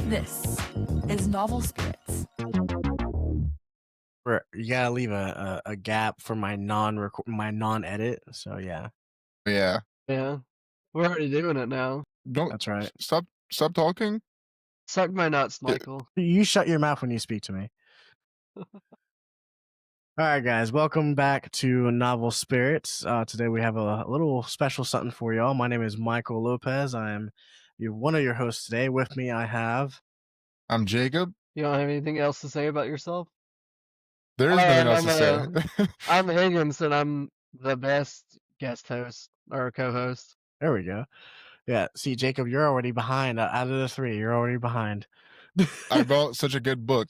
This is Novel Spirits. You gotta leave a gap for my non-edit. So yeah, Yeah. Yeah. We're already doing it now. Don't that's right. stop talking. Suck my nuts, Yeah. Michael. You shut your mouth when you speak to me. All right, guys, welcome back to Novel Spirits. Today we have a little special something for y'all. My name is Michael Lopez. I am one of your hosts today. With me, I have. I'm Jacob. You don't have anything else to say about yourself? There is nothing else to say. I'm Higgins, and I'm the best guest host or co-host. There we go. Yeah, see, Jacob, you're already behind. Out of the three, you're already behind. I brought such a good book.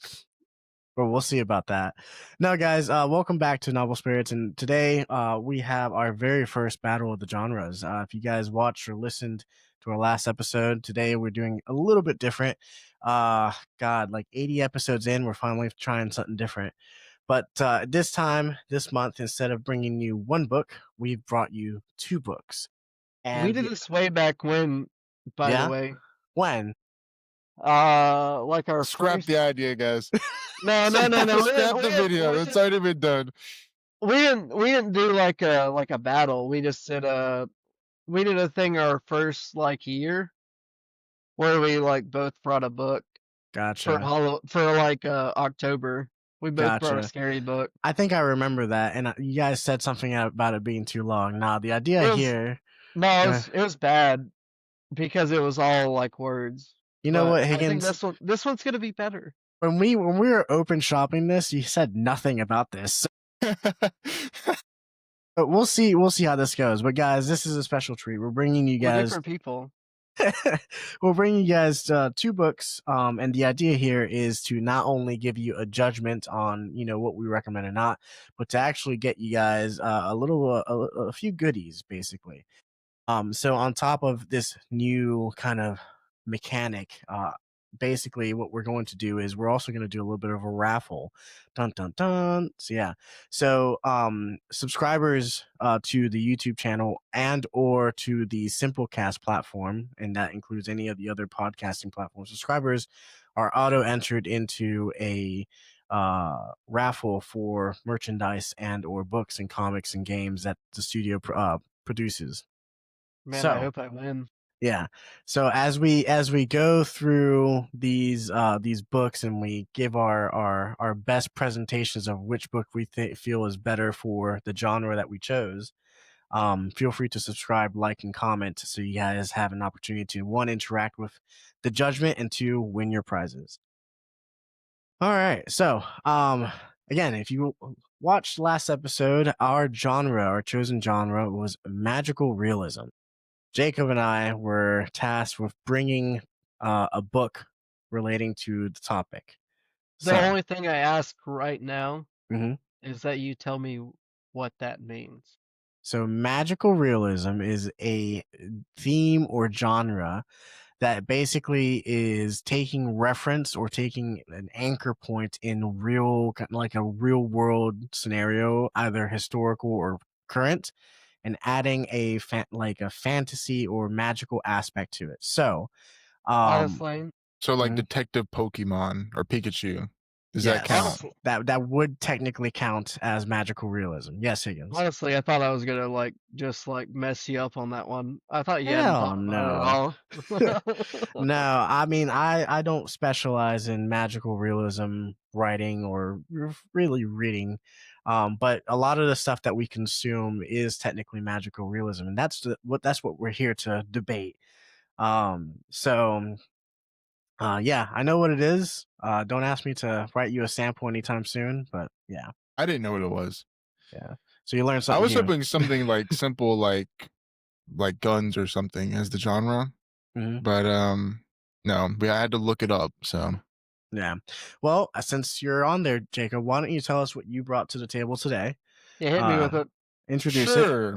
Well, we'll see about that. Now, guys, welcome back to Novel Spirits, and today we have our very first battle of the genres. If you guys watched or listened to our last episode, today we're doing a little bit different. Like 80 episodes in, we're finally trying something different. But this month, instead of bringing you one book, we've brought you two books. And we did this way back when, by the way. When? Like our Scrap first... the idea, guys. No. Scrap the video. It's already been done. We didn't do like a battle. We just did a thing our first year where we both brought a book. Gotcha. For October. We both brought a scary book. I think I remember that, and you guys said something about it being too long. Nah, the idea here. No, it was bad because it was all words. You know what, Higgins? I think this one's gonna be better. When we were open shopping this, you said nothing about this. But we'll see how this goes. But guys, this is a special treat. We're bringing you guys. We're different people. We're bringing you guys two books. And the idea here is to not only give you a judgment on what we recommend or not, but to actually get you guys a few goodies, basically. So on top of this new kind of mechanic, basically what we're going to do is we're also going to do a little bit of a raffle. Dun dun dun. So yeah. So subscribers to the YouTube channel and or to the Simplecast platform, and that includes any of the other podcasting platforms, subscribers are auto entered into a raffle for merchandise and or books and comics and games that the studio produces. Man, I hope I win. Yeah. So as we go through these books and we give our best presentations of which book we feel is better for the genre that we chose, feel free to subscribe, like, and comment so you guys have an opportunity to, one, interact with the judgment, and two, win your prizes. All right. So again, if you watched last episode, our chosen genre was magical realism. Jacob and I were tasked with bringing a book relating to the topic. The only thing I ask right now is that you tell me what that means. So magical realism is a theme or genre that basically is taking reference or taking an anchor point in a real world scenario, either historical or current, and adding a fantasy or magical aspect to it. So, honestly, Detective Pokemon or Pikachu. Does that count? That would technically count as magical realism. Yes, Higgins. Honestly, I thought I was gonna just mess you up on that one. I thought you hadn't thought about it at all. No, I mean I don't specialize in magical realism writing or really reading. But a lot of the stuff that we consume is technically magical realism, and that's what we're here to debate. Yeah, I know what it is. Don't ask me to write you a sample anytime soon, but yeah. I didn't know what it was. Yeah. So you learned something. I was hoping something simple like guns or something as the genre. But no, I had to look it up, so. Yeah. Well, since you're on there, Jacob, why don't you tell us what you brought to the table today? Yeah, hit me with it. Introduce it.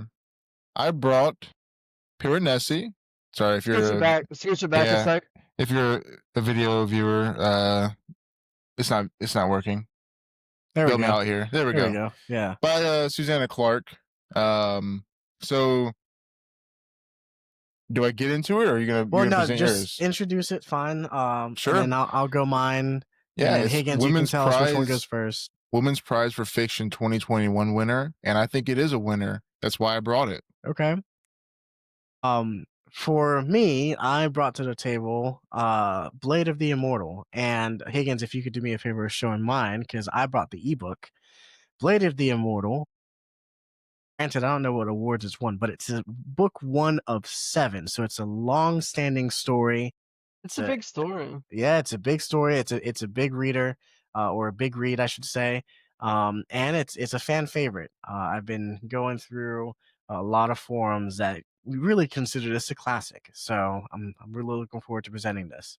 I brought Piranesi. Sorry if you're Scooch it back a sec. If you're a video viewer, it's not working. There we go. Me out here. There we go. Yeah. By Susanna Clarke. So Do I get into it, or are you Well, gonna no, present just yours? introduce it, fine. And Sure. then I'll go mine, and Yeah, then it's Higgins, you can Women's tell us which one goes Prize first. Women's Prize for Fiction 2021 winner, and I think it is a winner. That's why I brought it. Okay. For me, I brought to the table Blade of the Immortal. And Higgins, if you could do me a favor of showing mine, because I brought the ebook. Blade of the Immortal. Granted, I don't know what awards it's won, but it's a book 1 of 7. So it's a long-standing story. It's a big story. Yeah, it's a big story. It's a big reader, or a big read, I should say. And it's a fan favorite. I've been going through a lot of forums that we really consider this a classic. So I'm really looking forward to presenting this.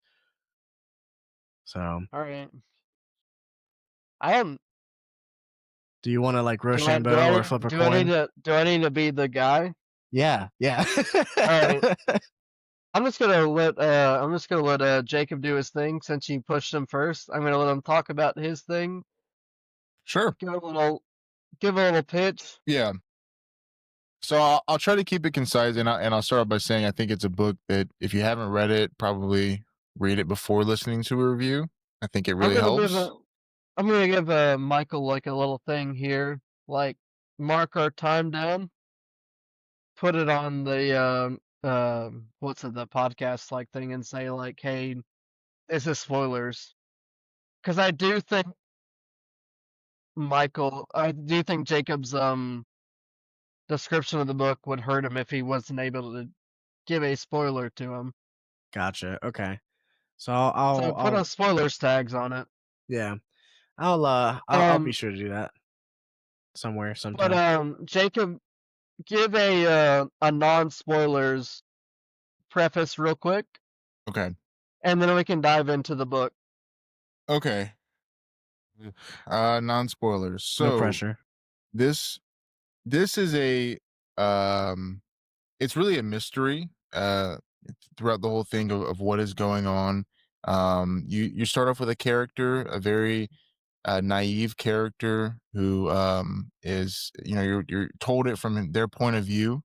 So All right. I am. do you want to like Do I, Rochambeau or flip a do I need coin? to be the guy? Yeah. All right. I'm just gonna let Jacob do his thing since you pushed him first. I'm gonna let him talk about his thing. Sure. Give a little pitch. Yeah. So I'll try to keep it concise, and I'll start off by saying I think it's a book that if you haven't read it, probably read it before listening to a review. I think it really helps. I'm gonna give Michael like a little thing here, like mark our time down, put it on the the podcast like thing, and say like, hey, this is spoilers, because I do think Jacob's description of the book would hurt him if he wasn't able to give a spoiler to him. Gotcha. Okay. So So put a spoilers tags on it. yeah. I'll be sure to do that somewhere sometime. But Jacob, give a non-spoilers preface real quick. Okay. And then we can dive into the book. Okay. Non-spoilers. So no pressure. This is a it's really a mystery throughout the whole thing of what is going on. You start off with a character, a very naive character who is, you're told it from their point of view,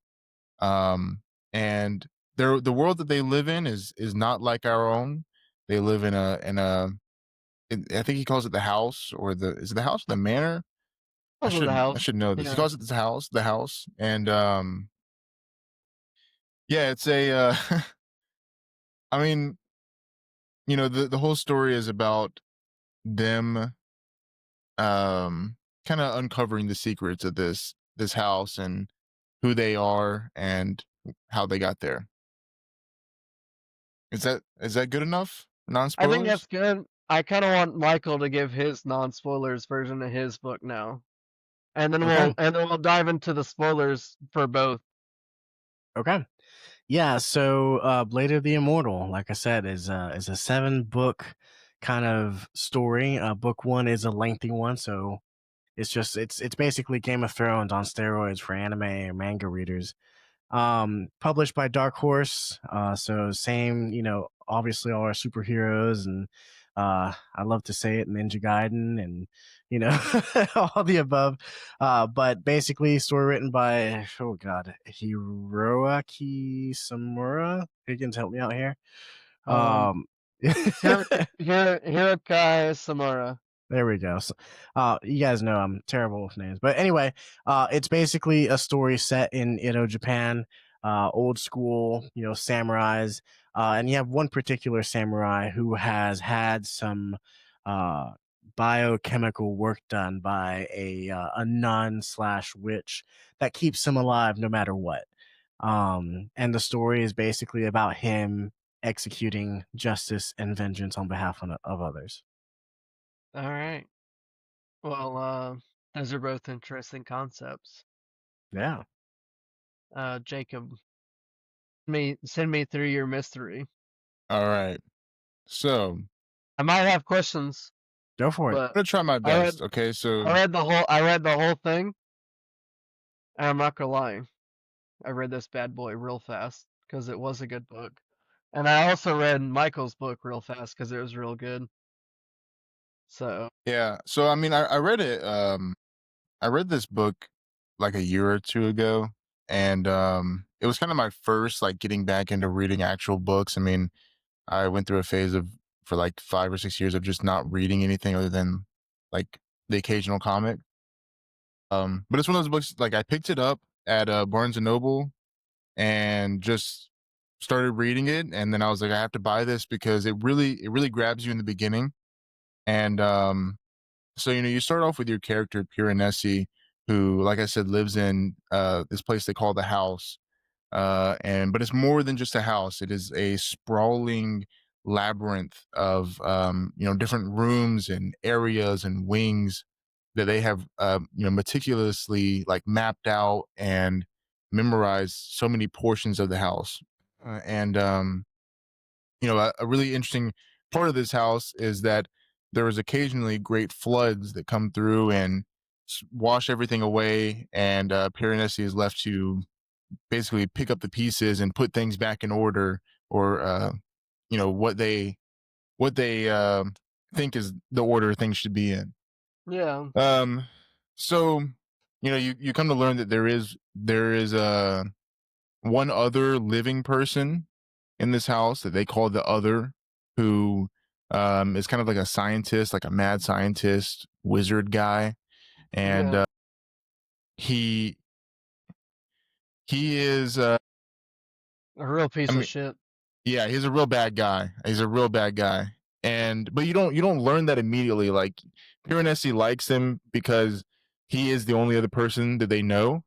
and the world that they live in is not like our own. They live in I think he calls it the house, or is it the house, the manor? I should know this. Yeah. He calls it the house, and yeah, it's a I mean, the whole story is about them kind of uncovering the secrets of this house and who they are and how they got there. Is that good enough? Non-spoilers? I think that's good. I kind of want Michael to give his non-spoilers version of his book now, and then we'll dive into the spoilers for both. Okay. Yeah, so Blade of the Immortal, like I said, is a 7-book kind of story. Book 1 is a lengthy one, so it's basically Game of Thrones on steroids for anime or manga readers. Published by Dark Horse, so same, obviously all our superheroes, and I love to say it, Ninja Gaiden, and all the above. But basically, story written by Hiroaki Samura. Higgins, help me out here. Hiroaki Samura. There we go. So, you guys know I'm terrible with names, but anyway, it's basically a story set in Edo, Japan, old school, samurais, and you have one particular samurai who has had some biochemical work done by a nun / witch that keeps him alive no matter what. And the story is basically about him executing justice and vengeance on behalf of others. All right. Well, those are both interesting concepts. Yeah. Jacob, send me through your mystery. All right. So I might have questions. Go for it. I'm gonna try my best. Okay, so I read the whole thing, and I'm not gonna lie. I read this bad boy real fast because it was a good book, and I also read Michael's book real fast because it was real good. So yeah, so I mean, I read it. I read this book like a year or two ago, and it was kind of my first like getting back into reading actual books. I mean, I went through a phase of for like 5 or 6 years of just not reading anything other than like the occasional comic. But it's one of those books like I picked it up at Barnes and Noble and just started reading it, and then I was like, I have to buy this because it really grabs you in the beginning. And so you start off with your character Piranesi, who, like I said, lives in this place they call the house. But it's more than just a house. It is a sprawling labyrinth of different rooms and areas and wings that they have meticulously like mapped out and memorized so many portions of the house. And a really interesting part of this house is that there is occasionally great floods that come through and wash everything away, and Piranesi is left to basically pick up the pieces and put things back in order, or what they think is the order things should be in. Yeah. So you come to learn that there is one other living person in this house that they call the other, who is kind of like a scientist, like a mad scientist wizard guy. And Yeah. he he is A real piece I of mean, shit. yeah, he's a real bad guy. He's a real bad guy. But you don't learn that immediately. Like, Piranesi likes him because he is the only other person that they know.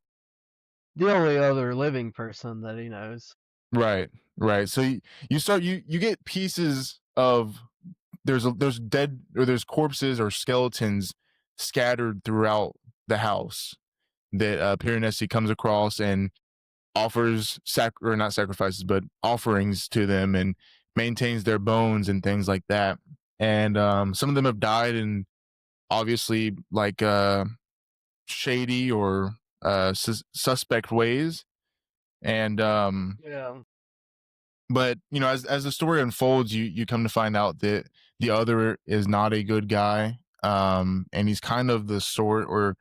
The only other living person that he knows. Right, right. So you get pieces of there's dead, or there's corpses or skeletons scattered throughout the house that Piranesi comes across and offers or not sacrifices, but offerings to them, and maintains their bones and things like that. And some of them have died in obviously like shady or suspect ways. And Yeah. but as the story unfolds, you come to find out that the other is not a good guy. And he's kind of the sort, or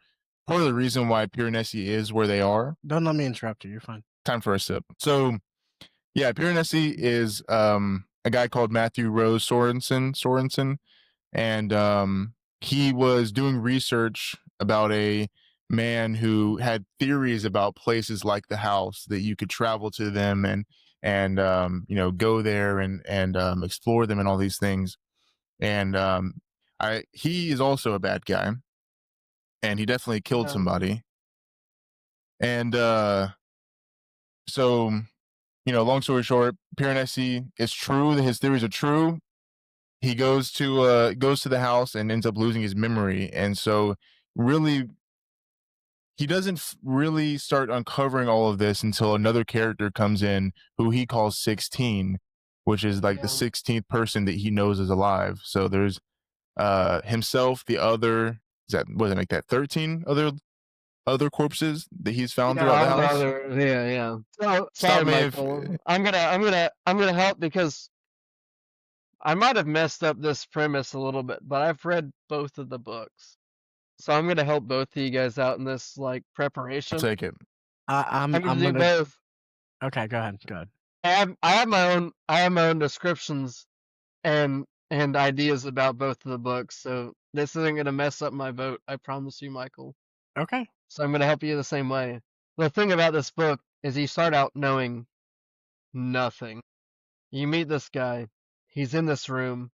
part of the reason why Piranesi is where they are. Don't let me interrupt you. You're fine. Time for a sip. So yeah, Piranesi is a guy called Matthew Rose Sorensen, and he was doing research about a man who had theories about places like the house that you could travel to them and go there and explore them and all these things. And he is also a bad guy, and he definitely killed Yeah. somebody. And so long story short, Piranesi, it's true that his theories are true. He goes to the house and ends up losing his memory, and so really he doesn't really start uncovering all of this until another character comes in who he calls 16, which is like the Yeah. 16th person that he knows is alive. So there's himself, the other, what does that make that 13 other corpses that he's found Yeah, throughout the all the house. other, yeah. So, Stop sorry, me if Michael. I'm gonna help because I might have messed up this premise a little bit, but I've read both of the books. So I'm gonna help both of you guys out in this like I'll preparation. take it. I'm I'm gonna do gonna. both. Okay, go ahead. Go ahead. I have my own descriptions and ideas about both of the books, so this isn't gonna mess up my vote. I promise you, Michael. Okay. So I'm gonna help you the same way. The thing about this book is you start out knowing nothing. You meet this guy. He's in this room.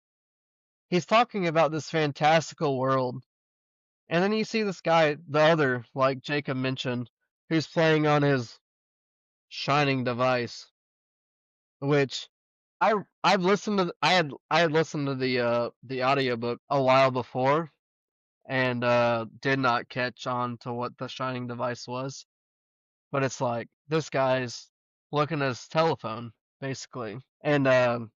He's talking about this fantastical world. And then you see this guy, the other, like Jacob mentioned, who's playing on his shining device, which I've listened to I had listened to the audiobook a while before and did not catch on to what the shining device was. But it's like this guy's looking at his telephone, basically. And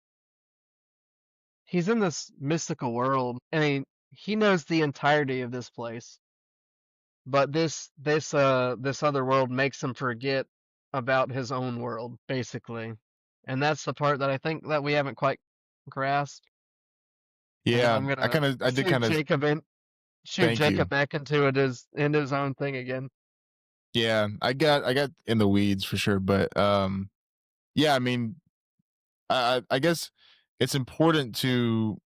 he's in this mystical world and he knows the entirety of this place. But this other world makes him forget about his own world, basically. And that's the part that I think that we haven't quite grasped. And Yeah, I'm gonna I did shoot kind of. Jacob Thank you. back into his own thing again. Yeah, I got in the weeds for sure, but yeah, I mean, I guess it's important to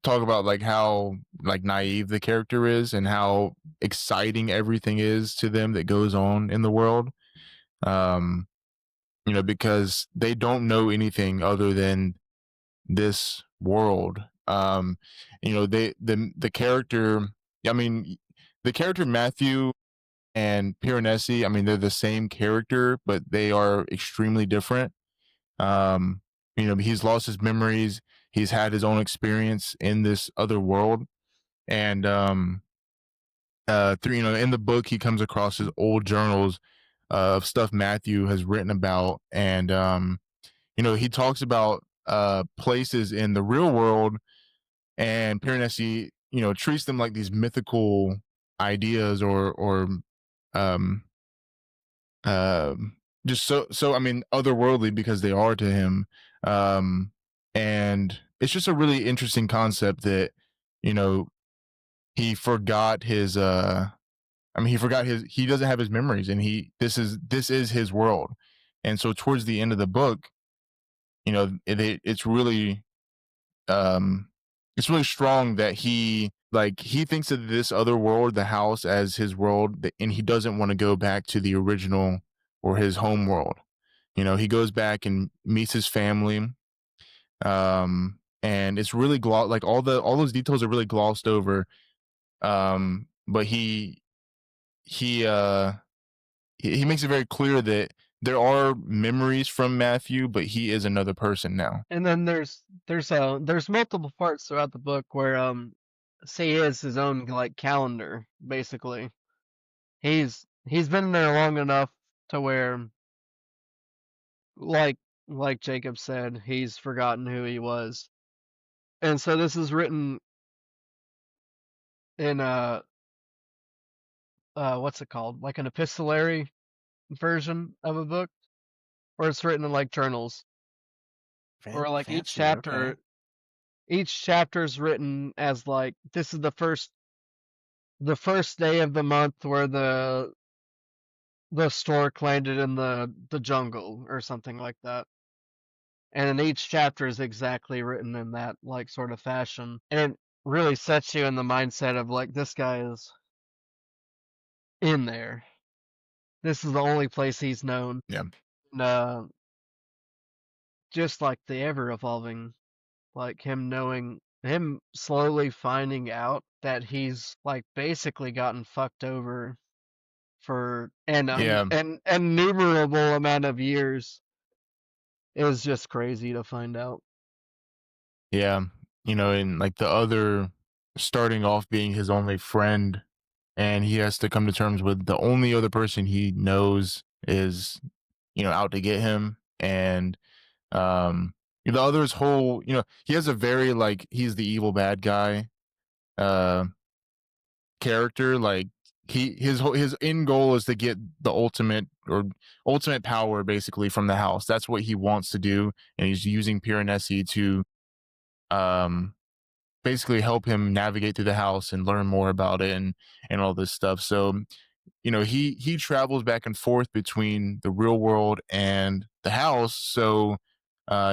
talk about like how like naive the character is and how exciting everything is to them that goes on in the world. Um, because they don't know anything other than this world. The character, I mean, the character Matthew and Piranesi, I mean, they're the same character, but they are extremely different. Um, he's lost his memories. He's had his own experience in this other world, and through in the book, he comes across his old journals of stuff Matthew has written about, and he talks about places in the real world, and Piranesi, treats them like these mythical ideas or um um just so I mean otherworldly because they are to him. um and it's just a really interesting concept that you know he forgot his he forgot he doesn't have his memories, and this is his world. And so towards the end of the book, um it's really strong that he thinks of this other world, the house, as his world, and he doesn't want to go back to the original or his home world. He goes back and meets his family, and it's really like all those details are really glossed over. But he uh he makes it very clear that there are memories from Matthew, but he is another person now. And then there's multiple parts throughout the book where say he has his own like calendar basically. He's been there long enough to where like like Jacob said, he's forgotten who he was. And so this is written in what's it called? Like an epistolary version of a book, or it's written in like journals, or like Fancy. Okay. each chapter is written as like this is the first day of the month where the stork landed in the jungle or something like that. And then each chapter is exactly written in that like sort of fashion. And it really sets you in the mindset of like this guy is in there. This is the only place he's known. Yeah. And, just like the ever evolving, like him slowly finding out that he's like basically gotten fucked over for Yeah. an innumerable amount of years is just crazy to find out. Yeah. And like the other starting off being his only friend, and he has to come to terms with the only other person he knows is, out to get him. And the other's whole, he has a very like he's the evil bad guy uh character. Like his end goal is to get the ultimate power basically from the house. That's what he wants to do, and he's using Piranesi to um basically help him navigate through the house and learn more about it and all this stuff. So he travels back and forth between the real world and the house. So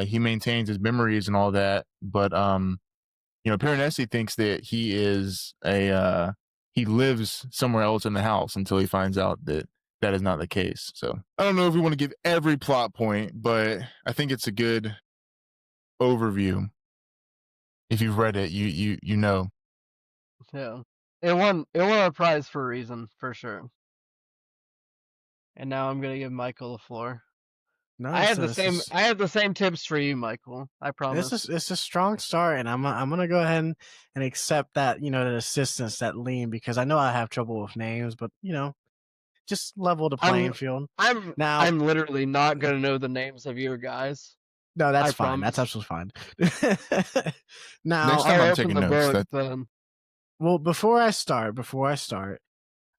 he maintains his memories and all that. But Piranesi thinks that he lives somewhere else in the house until he finds out that that is not the case. So I don't know if we want to give every plot point, but I think it's a good overview. If you've read it, you know. Yeah. It won a prize for a reason, for sure. And now I'm gonna give Michael the floor. No, so this is I have the same tips for you, Michael. I promise. it's a strong start, and I'm gonna go ahead and accept that the assistance that lean, because I know I have trouble with names, but just level the playing I'm field. I'm Now, I'm literally not gonna know the names of your guys. no, that's I fine. That's promise. absolutely fine. Now, Next time I'll I'm open taking the notes. book That then. well, before I start,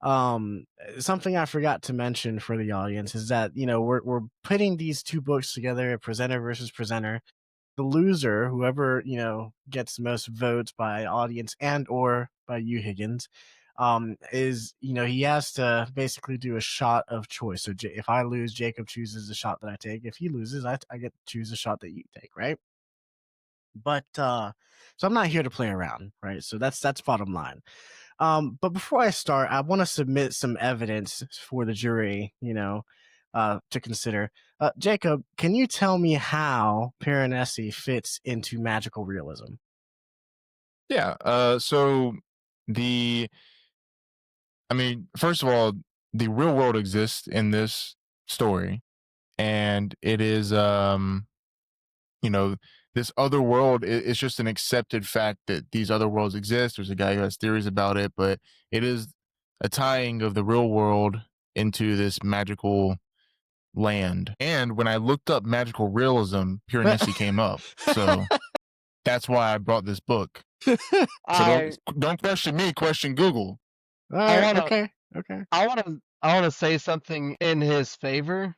um, something I forgot to mention for the audience is that we're putting these two books together, presenter versus presenter. The loser, whoever gets the most votes by audience and or by you, Higgins, is he has to basically do a shot of choice. So if I lose, Jacob chooses the shot that I take. If he loses, I get to choose the shot that you take, right? But so I'm not here to play around, right? So that's bottom line. But before I start, I want to submit some evidence for the jury, to consider. Jacob, can you tell me how Piranesi fits into magical realism? Yeah. So the, I mean, first of all, the real world exists in this story, and it is, you know, this other world. It's just an accepted fact that these other worlds exist. There's a guy who has theories about it, but it is a tying of the real world into this magical land. And when I looked up magical realism, Piranesi came up. So that's why I brought this book. So I don't question me, question Google. All I right, wanna okay. I wanna say something in his favor,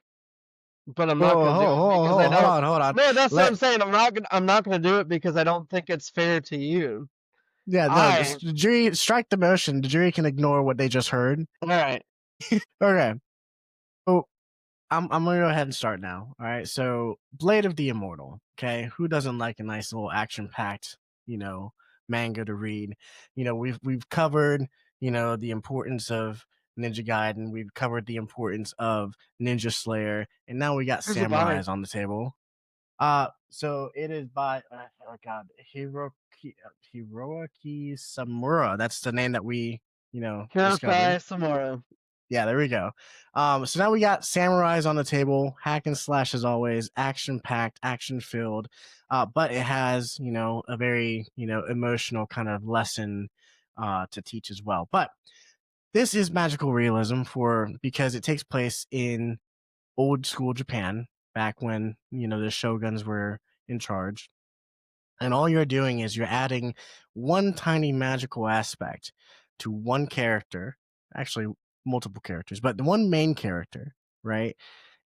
but I'm Whoa, not gonna do it because I don't. hold on. No, that's what I'm Let saying. I'm not gonna do it because I don't think it's fair to you. Yeah, no, I the jury strike the motion. The jury can ignore what they just heard. all right. Okay. So I'm gonna go ahead and start now. All right. So Blade of the Immortal. Okay. Who doesn't like a nice little action packed, manga to read? We've covered, the importance of Ninja Gaiden. We've covered the importance of Ninja Slayer, and now we got Who's it by? samurais on the table. So it is by oh god, Hiroaki Samura. That's the name that we, discovered. Hiroaki Samura. Yeah, there we go. So now we got samurais on the table, hack and slash as always, action packed, action filled, but it has a very emotional kind of lesson to teach as well. But this is magical realism because it takes place in old school Japan back when the shoguns were in charge. And all you're doing is you're adding one tiny magical aspect to one character, actually multiple characters, but the one main character, right?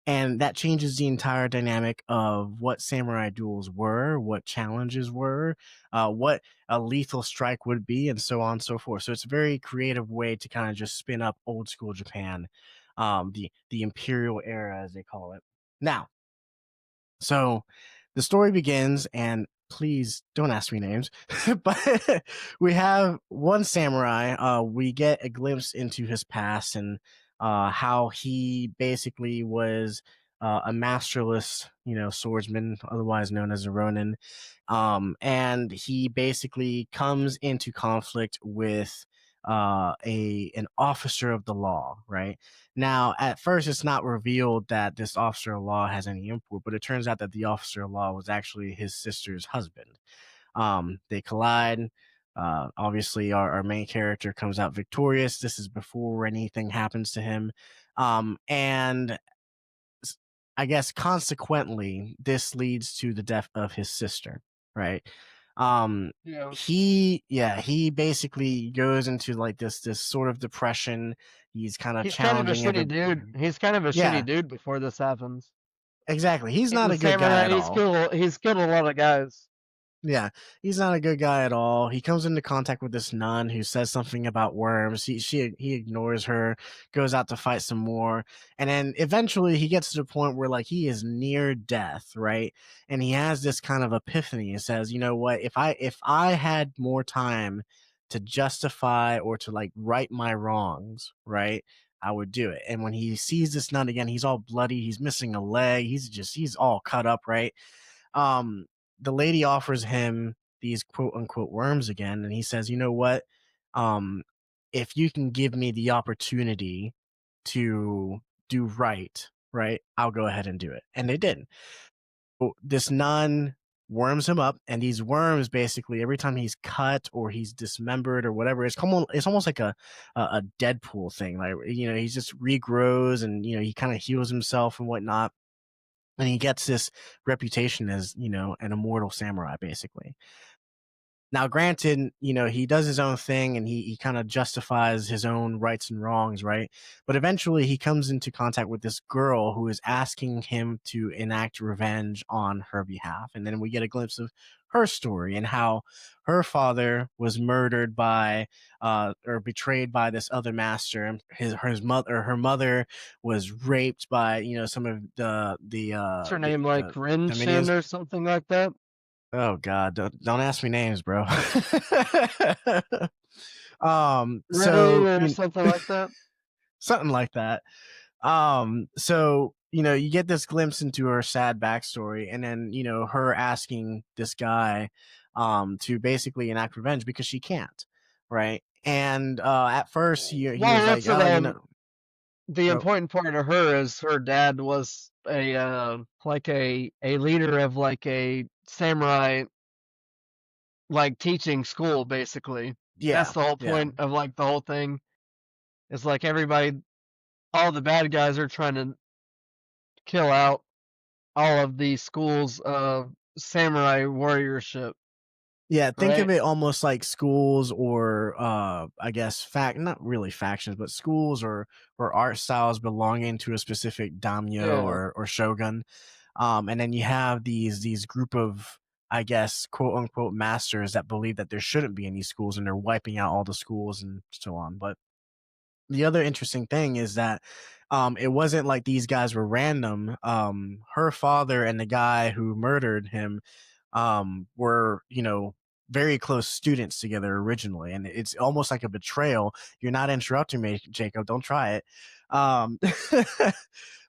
And that changes the entire dynamic of what samurai duels were, what challenges were, what a lethal strike would be, and so on and so forth. So it's a very creative way to kind of just spin up old school Japan, the imperial era as they call it. Now, so the story begins, and please don't ask me names, but we have one samurai. We get a glimpse into his past and how he basically was a masterless, swordsman, otherwise known as a Ronin. And he basically comes into conflict with an officer of the law, right? Now, at first, it's not revealed that this officer of law has any import, but it turns out that the officer of law was actually his sister's husband. They collide. Obviously, our main character comes out victorious. This is before anything happens to him. And I guess consequently, this leads to the death of his sister, right? Yeah. He basically goes into like this sort of depression. He's kind of He's kind of a challenging shitty dude. He's kind of a Yeah, shitty dude before this happens. exactly. He's He's not a a good guy samurai. at all. He's killed a lot of guys. Yeah, he's not a good guy at all. He comes into contact with this nun who says something about worms. He ignores her, goes out to fight some more, and then eventually he gets to the point where like he is near death, right? And he has this kind of epiphany and says, "You know what? If I had more time to justify or to like right my wrongs, right? I would do it." And when he sees this nun again, he's all bloody, he's missing a leg, he's all cut up, right? um the lady offers him these quote unquote worms again, and he says, "You know what? um if you can give me the opportunity to do right, I'll go ahead and do it." And they did. So this nun worms him up, and these worms basically every time he's cut or he's dismembered or whatever, it's almost like a Deadpool thing. Like, he just regrows, and he kind of heals himself and whatnot, and he gets this reputation as an immortal samurai basically. Now, granted, he does his own thing and he kind of justifies his own rights and wrongs, right? But eventually he comes into contact with this girl who is asking him to enact revenge on her behalf. And then we get a glimpse of her story and how her father was murdered by or betrayed by this other master. Her mother was raped by, some of What's her name, like the Rin-chin minions. or something like that? Oh God, don't ask me names, bro. Rin So or something like that? something like that. So you get this glimpse into her sad backstory, and then her asking this guy, to basically enact revenge because she can't, right? And at first he Well, was like, that's oh, the go. important part of her is her dad was like a leader of like a samurai like teaching school, basically. That's Yeah, the whole yeah. point of like the whole thing. It's like everybody, all the bad guys are trying to kill out all of the schools of samurai warriorship, Yeah, think of right? it almost like schools or I guess not really factions, but schools or art styles belonging to a specific daimyo Yeah. or shogun. And then you have these group of, I guess, quote unquote masters that believe that there shouldn't be any schools and they're wiping out all the schools and so on. But the other interesting thing is that it wasn't like these guys were random. Her father and the guy who murdered him were, very close students together originally. And it's almost like a betrayal. You're not interrupting me, Jacob. Don't try it.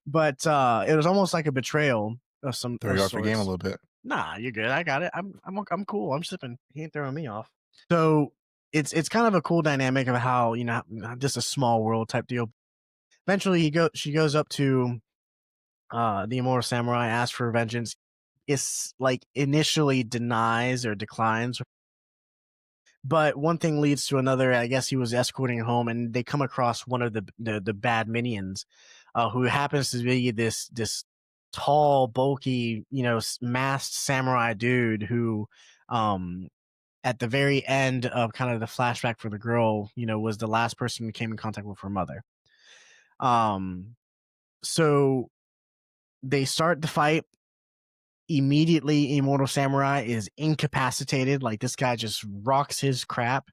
But it was almost like a betrayal of some Throw of you off your game a sorts. little bit. Nah, you're good. I got it. I'm cool. I'm sipping. He ain't throwing me off. So it's kind of a cool dynamic of how just a small world type deal. Eventually, she goes up to the Immortal Samurai, asks for vengeance. It's like initially denies or declines, but one thing leads to another. I guess he was escorting her home, and they come across one of the bad minions, who happens to be this tall, bulky, masked samurai dude who, at the very end of kind of the flashback for the girl, was the last person who came in contact with her mother. So they start the fight. Immediately, Immortal Samurai is incapacitated. Like, this guy just rocks his crap.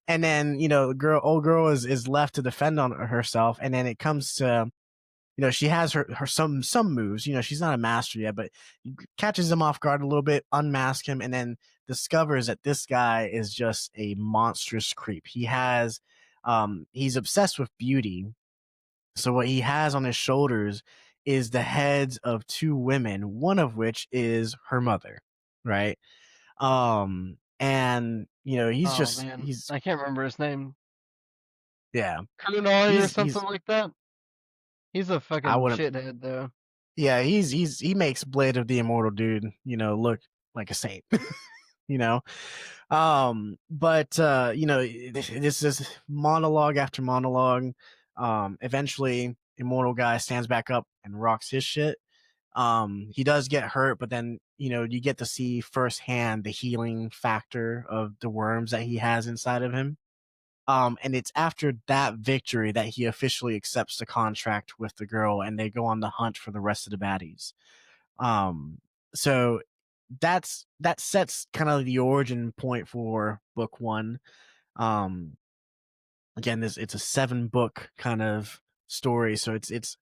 And then, old girl is left to defend on herself. And then it comes to, she has her some moves. She's not a master yet, but catches him off guard a little bit, unmasks him, and then discovers that this guy is just a monstrous creep. He's obsessed with beauty. So what he has on his shoulders is the heads of two women, one of which is her mother, right? And he's Oh just man, he's I can't remember his name. yeah, Kunai or something he's like that. He's a I fucking wouldn't shithead though. yeah, he makes Blade of the Immortal dude, look like a saint. you know but this is monologue after monologue. Eventually Immortal guy stands back up and rocks his shit. He does get hurt, but then you get to see firsthand the healing factor of the worms that he has inside of him. And it's after that victory that he officially accepts the contract with the girl, and they go on the hunt for the rest of the baddies. So that sets kind of the origin point for book one. Um, Again, it's a 7-book kind of story, so it's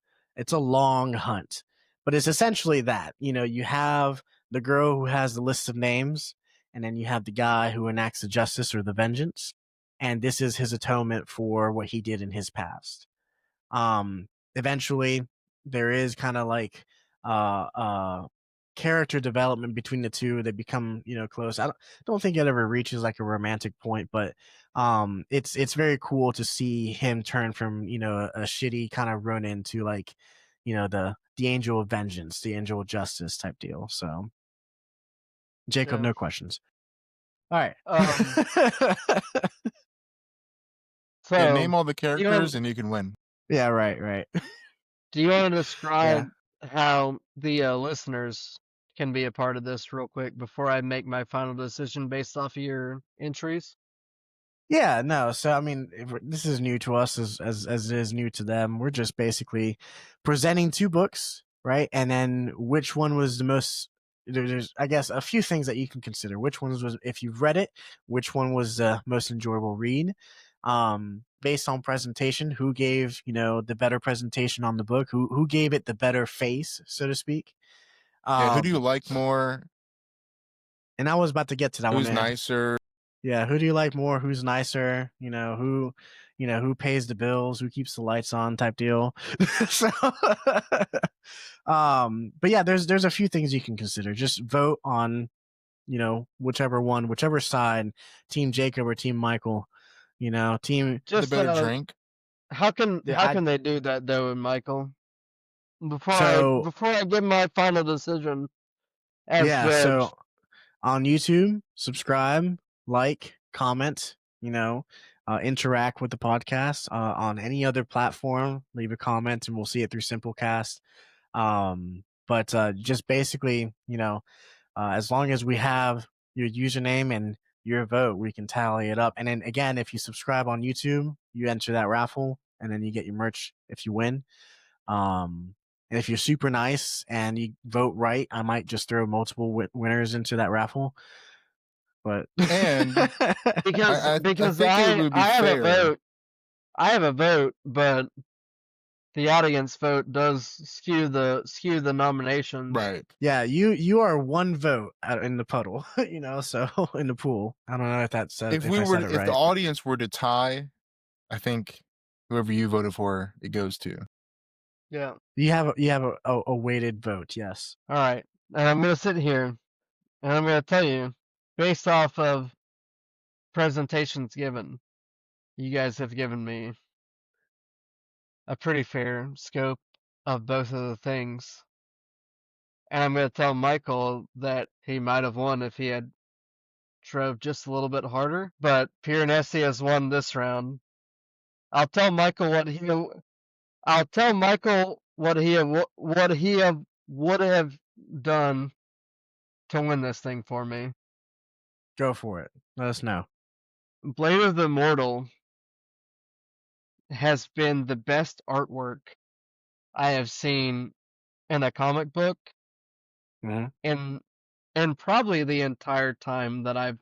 a long hunt, but it's essentially that. You have the girl who has the list of names, and then you have the guy who enacts the justice or the vengeance, and this is his atonement for what he did in his past. Eventually there is kind of like uh uh character development between the two. They become close. I don't think it ever reaches like a romantic point, but it's very cool to see him turn from a shitty kind of run into like the angel of vengeance, the angel of justice type deal. So Jacob, Yeah. no questions. All right. Yeah, So name all the do you characters want and you can win. Yeah, right. to Yeah. describe how the listeners can be a part of this real quick before I make my final decision based off of your entries? Yeah, no. So I mean, this is new to us as it is new to them. We're just basically presenting two books, right? And then which one was the most? There's, I guess, a few things that you can consider. Which ones was, if you've read it, which one was the most enjoyable read? Based on presentation, who gave the better presentation on the book? Who gave it the better face, so to speak? Yeah, who do you like more? And I was about to get to that one. Who's nicer? Yeah, who do you like more? Who's nicer? Who pays the bills? Who keeps the lights on? Type deal. So, but yeah, there's a few things you can consider. Just vote on, whichever side, Team Jacob or Team Michael. Team. Just the better drink. how can they do that though, Michael? Before I give my final decision as judge. So on YouTube, subscribe, like, comment, interact with the podcast. On any other platform, leave a comment and we'll see it through Simplecast. But just basically, as long as we have your username and your vote, we can tally it up. And then again, if you subscribe on YouTube, you enter that raffle and then you get your merch if you win. And if you're super nice and you vote right, I might just throw multiple winners into that raffle. But And because I think it would be fair. I have a vote, but the audience vote does skew the nominations. Right. Yeah, you are one vote out in the puddle, so in the pool. I don't know if that's if the audience were to tie, I think whoever you voted for, it goes to. Yeah. You have a weighted vote, yes. All right. And I'm gonna sit here and I'm gonna tell you, based off of presentations given, you guys have given me a pretty fair scope of both of the things. And I'm going to tell Michael that he might have won if he had drove just a little bit harder. But Piranesi has won this round. I'll tell Michael what he would have done to win this thing for me. Go for it. Let us know. Blade of the Immortal has been the best artwork I have seen in a comic book Mm-hmm. and probably the entire time that I've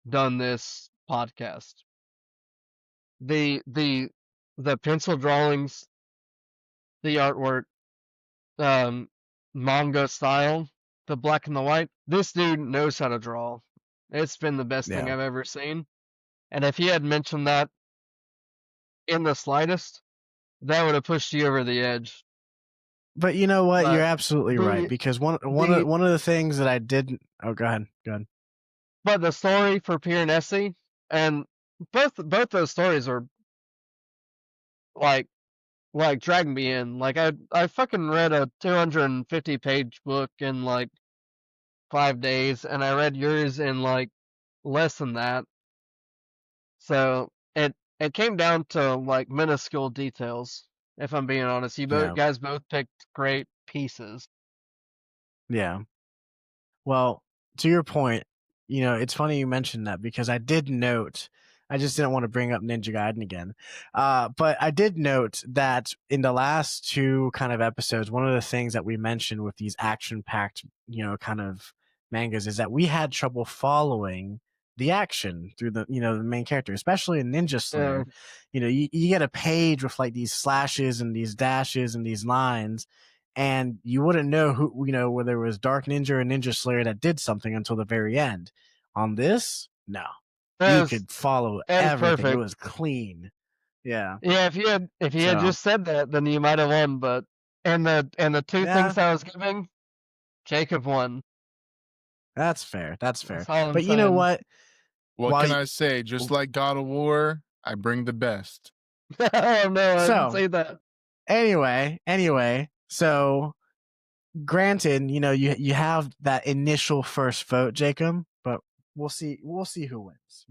done this podcast. The pencil drawings, the artwork, manga style, the black and the white. This dude knows how to draw. It's been the best thing I've ever seen. And if he had mentioned that in the slightest, that would have pushed you over the edge. But you know what? You're absolutely right, because one of the things that I didn't. Oh, go ahead. But the story for Piranesi, and both those stories are like dragging me in. Like I fucking read a 250-page book in 5 days, and I read yours in less than that. So it came down to minuscule details. If I'm being honest, you guys both picked great pieces. Yeah. Well, to your point, it's funny you mentioned that because I did note, I just didn't want to bring up Ninja Gaiden again. But I did note that in the last two kind of episodes, one of the things that we mentioned with these action-packed, kind of mangas is that we had trouble following the action through the main character, especially in Ninja Slayer. You get a page with these slashes and these dashes and these lines, and you wouldn't know who, whether it was Dark Ninja or Ninja Slayer that did something until the very end. On this, no, you could follow everything. Perfect. It was clean. Yeah. Yeah. If you had just said that, then you might have won. But and the two things I was giving, Jacob won. That's fair. That's fair. But you know what? What can I say? Just like God of War, I bring the best. Oh no, I didn't say that. Anyway, so granted, you have that initial first vote, Jacob, but we'll see who wins.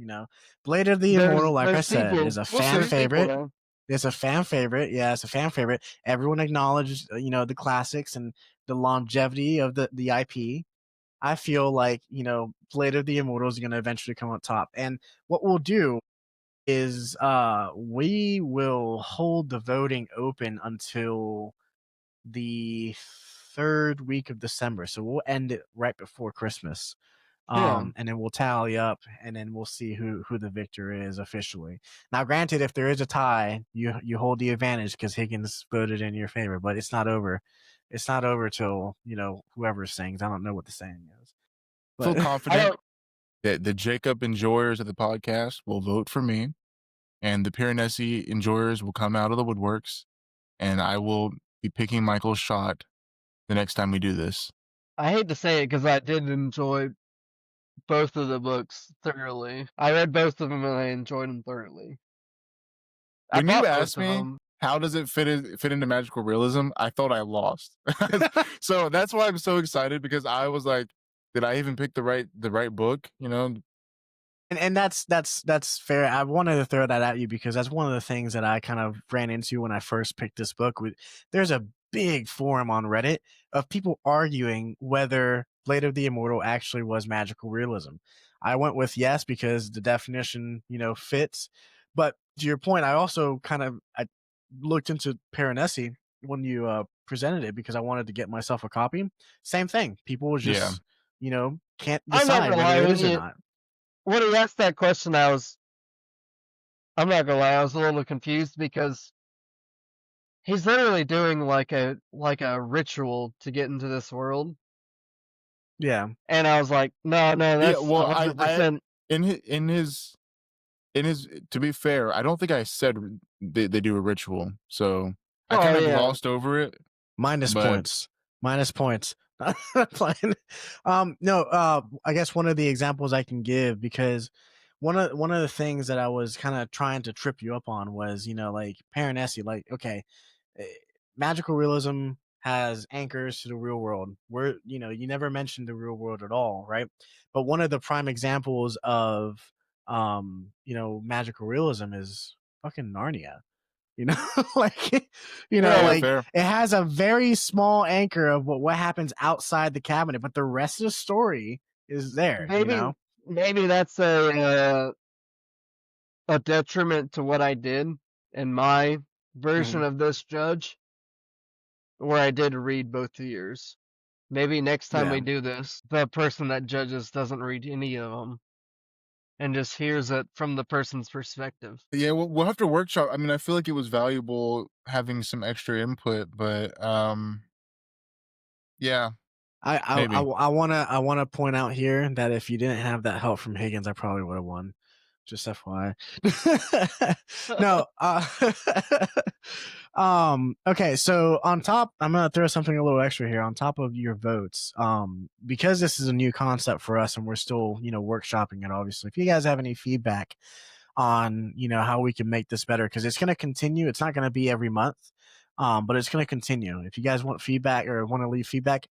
Blade of the Immortal, like I said, is a fan favorite. It's a fan favorite. Yeah, it's a fan favorite. Everyone acknowledges, the classics, and the longevity of the IP, I feel like, Blade of the Immortal is going to eventually come on top. And what we'll do is we will hold the voting open until the third week of December. So we'll end it right before Christmas. Yeah. And then we'll tally up, and then we'll see who the victor is officially. Now, granted, if there is a tie, you hold the advantage because Higgins voted in your favor, but it's not over. It's not over till whoever sings. I don't know what the saying is. Feel But confident that the Jacob enjoyers of the podcast will vote for me, and the Piranesi enjoyers will come out of the woodworks, and I will be picking Michael's shot the next time we do this. I hate to say it because I did enjoy both of the books thoroughly. I read both of them and I enjoyed them thoroughly. I When you bought both asked of me them. how does it fit into magical realism, I thought I lost. So that's why I'm so excited, because I was like, did I even pick the right book? And that's fair. I wanted to throw that at you because that's one of the things that I kind of ran into when I first picked this book. There's a big forum on Reddit of people arguing whether Blade of the Immortal actually was magical realism. I went with yes because the definition, fits. But to your point, I also I looked into Piranesi when you presented it because I wanted to get myself a copy. Same thing. People just, can't I'm not decide gonna whether lie, it is or not. when he asked that question, I'm not gonna lie, I was a little confused because he's literally doing like a ritual to get into this world. Yeah. And I was like, no, that's well, 100%. In his to be fair, I don't think I said they do a ritual, so I kind of glossed over it. Minus points. Playing. I guess one of the examples I can give, because one of the things that I was kind of trying to trip you up on was, like Piranesi, like, okay, magical realism has anchors to the real world. Where, you never mentioned the real world at all, right? But one of the prime examples of magical realism is fucking Narnia. Like, like fair. it has a very small anchor of what happens outside the cabinet, but the rest of the story is there. Maybe that's a detriment to what I did in my version of this judge, where I did read both the years. Maybe next time we do this, the person that judges doesn't read any of them and just hears it from the person's perspective. Yeah, we'll have to workshop. I mean, I feel like it was valuable having some extra input, but yeah. I want to point out here that if you didn't have that help from Higgins, I probably would have won. Just FYI. No. Okay. So on top, I'm gonna throw something a little extra here on top of your votes. Because this is a new concept for us and we're still, workshopping it. Obviously, if you guys have any feedback on, how we can make this better, because it's gonna continue. It's not gonna be every month, but it's gonna continue. If you guys want feedback or want to leave feedback,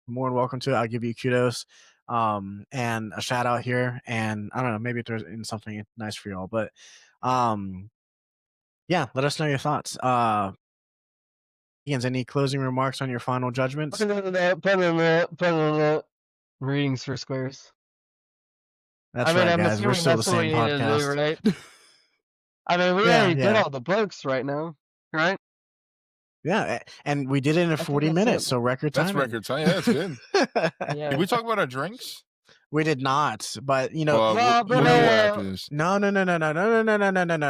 more than welcome to it. I'll give you kudos and a shout out here, and I don't know, maybe it throws in something nice for y'all, but yeah, let us know your thoughts. Ian, any closing remarks on your final judgments? Readings for squares. That's right, guys. We're still the same podcast, right? I mean, we already did all the books right now, right? Yeah, and we did it in 40 minutes, so record time. That's record time. Yeah, that's good. Did we talk about our drinks? We did not, but we'll after this. No.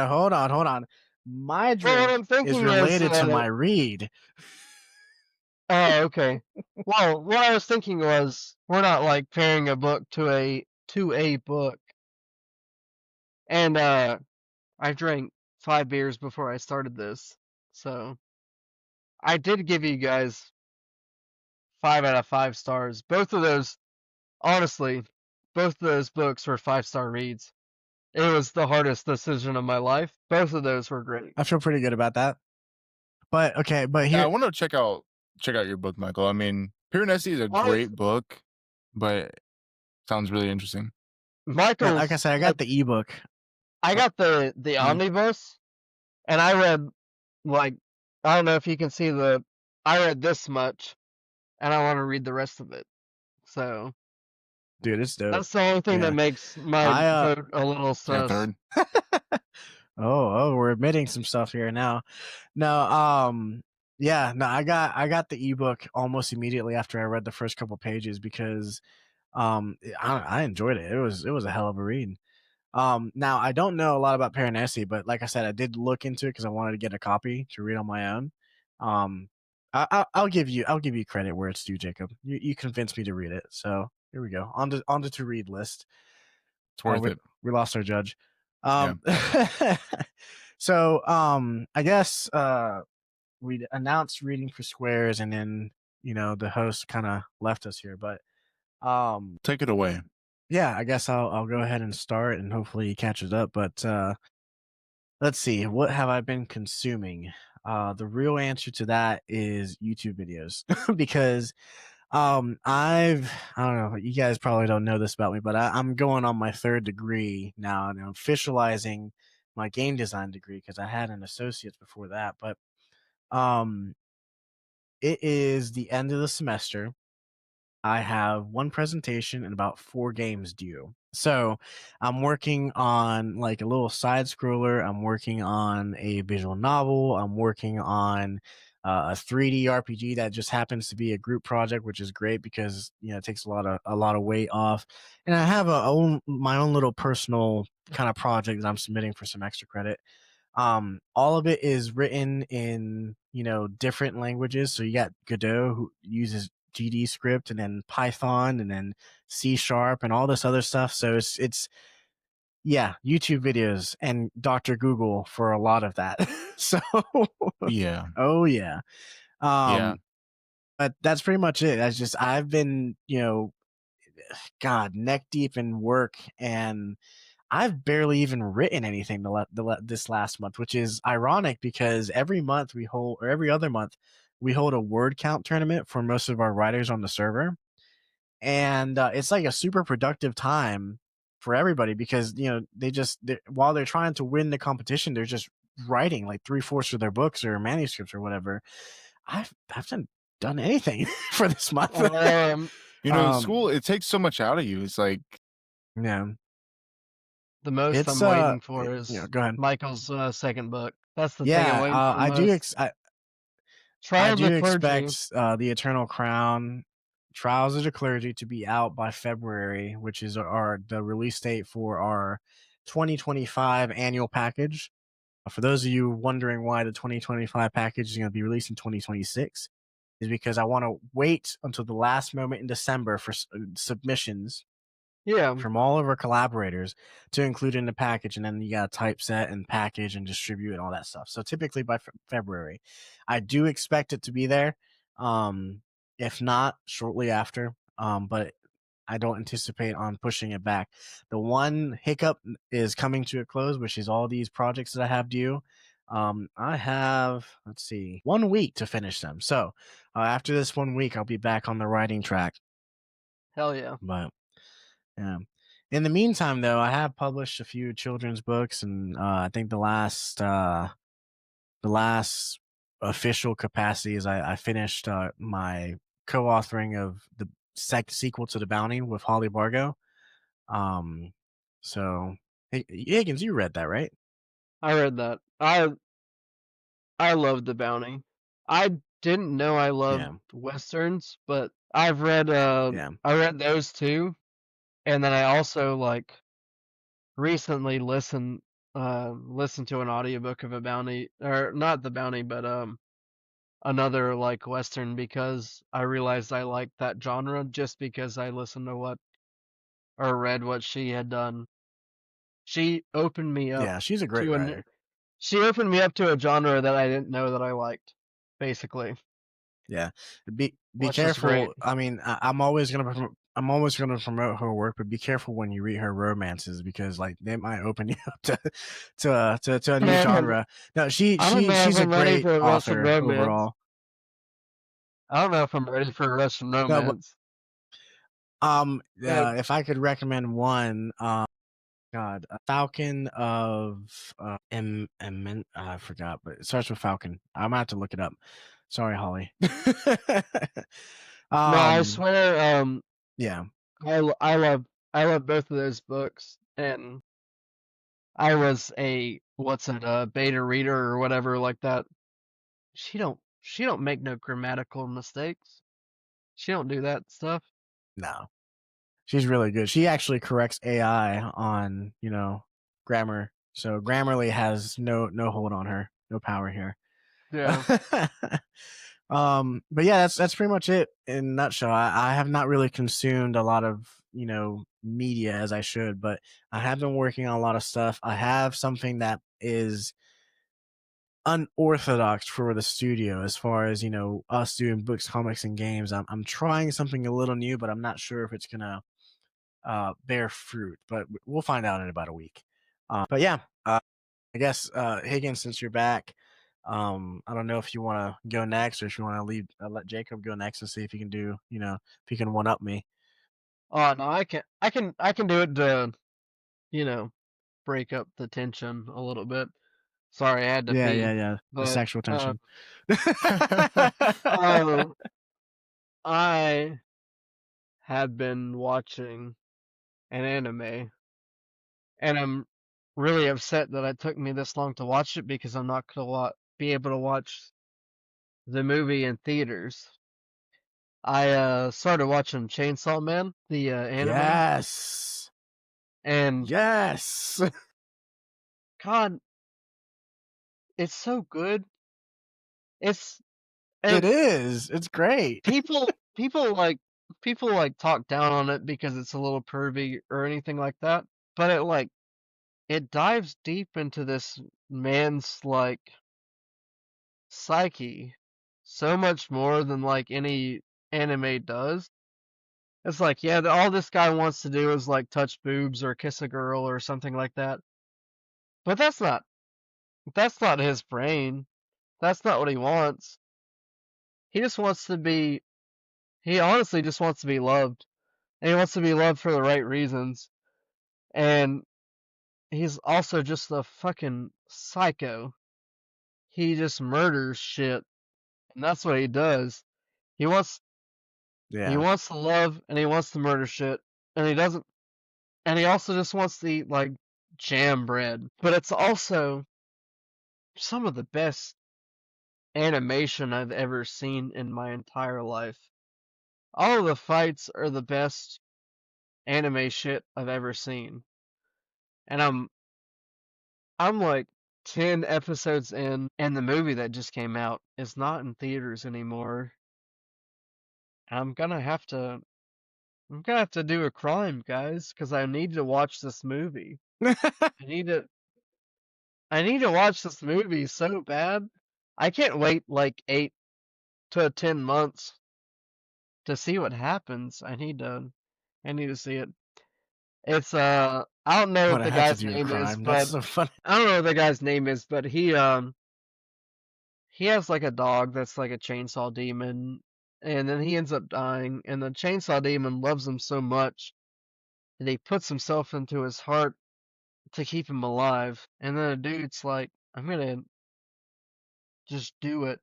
Hold on. My drink is related to my read. Oh, okay. Well, what I was thinking was we're not like pairing a book to a book. And I drank 5 beers before I started this, so I did give you guys 5 out of 5 stars. Both of those, honestly, both of those books were 5-star reads. It was the hardest decision of my life. Both of those were great. I feel pretty good about that. But okay, but here I want to check out your book, Michael. I mean, Piranesi is a great book, but it sounds really interesting. Michael, like I said, I got the ebook. I got the omnibus, and I read, like, I don't know if you can see I read this much, and I want to read the rest of it. So Dude, it's dope. that's the only thing Yeah. that makes my vote a little Second, sus. third. We're admitting some stuff here now. No, yeah, no, I got the ebook almost immediately after I read the first couple pages because I enjoyed it. It was a hell of a read. Now I don't know a lot about Piranesi, but like I said, I did look into it because I wanted to get a copy to read on my own. I'll give you credit where it's due, Jacob. You convinced me to read it, so here we go. On the to read list. It's worth it. We lost our judge. So I guess we announced reading for squares, and then the host kind of left us here, but Take it away. yeah, I guess I'll go ahead and start, and hopefully he catches up. But let's see, what have I been consuming? The real answer to that is YouTube videos because I don't know, you guys probably don't know this about me, but I'm going on my 3rd degree now, and I'm officializing my game design degree because I had an associate's before that. But it is the end of the semester. I have one presentation and about 4 games due. So I'm working on like a little side scroller. I'm working on a visual novel. I'm working on a 3D RPG that just happens to be a group project, which is great because it takes a lot of weight off. And I have my own little personal kind of project that I'm submitting for some extra credit. All of it is written in different languages. So you got Godot, who uses GD script, and then Python, and then C# and all this other stuff. So it's YouTube videos and Dr. Google for a lot of that. So Yeah. oh yeah. Yeah. But that's pretty much it. I've been God, neck deep in work, and I've barely even written anything this last month, which is ironic because every month we hold, or every other month, we hold a word count tournament for most of our writers on the server. And it's like a super productive time for everybody because, while they're trying to win the competition, they're just writing like 3/4 of their books or manuscripts or whatever. I haven't done anything for this month. School, it takes so much out of you. It's like, yeah. The most It's I'm waiting for is go ahead. Michael's 2nd book. That's the thing I'm waiting for I most. I Trial do of the Clergy. expect the Eternal Crown, Trials of the Clergy, to be out by February, which is the release date for our 2025 annual package. For those of you wondering why the 2025 package is going to be released in 2026, is because I want to wait until the last moment in December for submissions Yeah. from all of our collaborators to include in the package, and then you got to typeset and package and distribute and all that stuff. So typically by February, I do expect it to be there. If not, shortly after. But I don't anticipate on pushing it back. The one hiccup is coming to a close, which is all these projects that I have due. I have, let's see, 1 week to finish them. So after this 1 week, I'll be back on the writing track. Hell yeah. But yeah. In the meantime, though, I have published a few children's books, and I think the last official capacity is I finished my co-authoring of the sequel to The Bounty with Holly Bargo. So Higgins, you read that, right? I read that. I loved The Bounty. I didn't know I loved westerns, but I've read I read those too, and then I also recently listened to an audiobook of a bounty, or not The Bounty, but another western, because I realized I liked that genre just because I listened to what or read what she had done. She opened me up. Yeah, she's a great writer. She opened me up to a genre that I didn't know that I liked, basically. Yeah, be Which is great. careful. I mean, I'm always gonna promote her work, but be careful when you read her romances because they might open you up to a new genre. No, she's a great author overall. I don't know if I'm ready for a Russian romance. No, but, if I could recommend one, Falcon of I forgot, but it starts with Falcon. I'm gonna have to look it up. Sorry, Holly. No, I swear, yeah. I love both of those books, and I was a beta reader or whatever like that. She don't make no grammatical mistakes. She don't do that stuff. No, she's really good. She actually corrects AI on, grammar. So Grammarly has no hold on her, no power here. Yeah. But yeah, that's pretty much it in a nutshell. I have not really consumed a lot of, media as I should, but I have been working on a lot of stuff. I have something that is unorthodox for the studio as far as, us doing books, comics, and games. I'm trying something a little new, but I'm not sure if it's gonna bear fruit, but we'll find out in about a week. But yeah, I guess Higgins, since you're back, I don't know if you want to go next or if you want to leave, let Jacob go next and see if he can do, if he can one up me. Oh no, I can do it to, you know, break up the tension a little bit. Sorry, I had to Yeah, pee. yeah, yeah. The But sexual tension. um, I have been watching an anime, and I'm really upset that it took me this long to watch it because I'm not gonna be able to watch the movie in theaters. I started watching Chainsaw Man, the anime, Yes. and Yes. God, it's so good. It's It and is. It's great. people like talk down on it because it's a little pervy or anything like that, but it dives deep into this man's like psyche so much more than like any anime does. It's like, yeah, all this guy wants to do is like touch boobs or kiss a girl or something like that. But that's not his brain. That's not what he wants. He just wants to be he honestly just wants to be loved. And he wants to be loved for the right reasons. And he's also just a fucking psycho. He just murders shit, and that's what he does. He wants he Yeah. wants to love and he wants to murder shit, and he doesn't. And he also just wants to eat like jam bread. But it's also some of the best animation I've ever seen in my entire life. All of the fights are the best anime shit I've ever seen, and I'm like 10 episodes in, and the movie that just came out is not in theaters anymore. I'm gonna have to I'm gonna have to do a crime, guys, because I need to watch this movie. I need to I need to watch this movie so bad. I can't wait like 8 to 10 months to see what happens. I need to see it. It's I don't know I'm what gonna the have to guy's do a name is, crime. That's but so funny. I don't know what the guy's name is, but he has like a dog that's like a chainsaw demon, and then he ends up dying, and the chainsaw demon loves him so much that he puts himself into his heart to keep him alive. And then the dude's like, I'm gonna just do it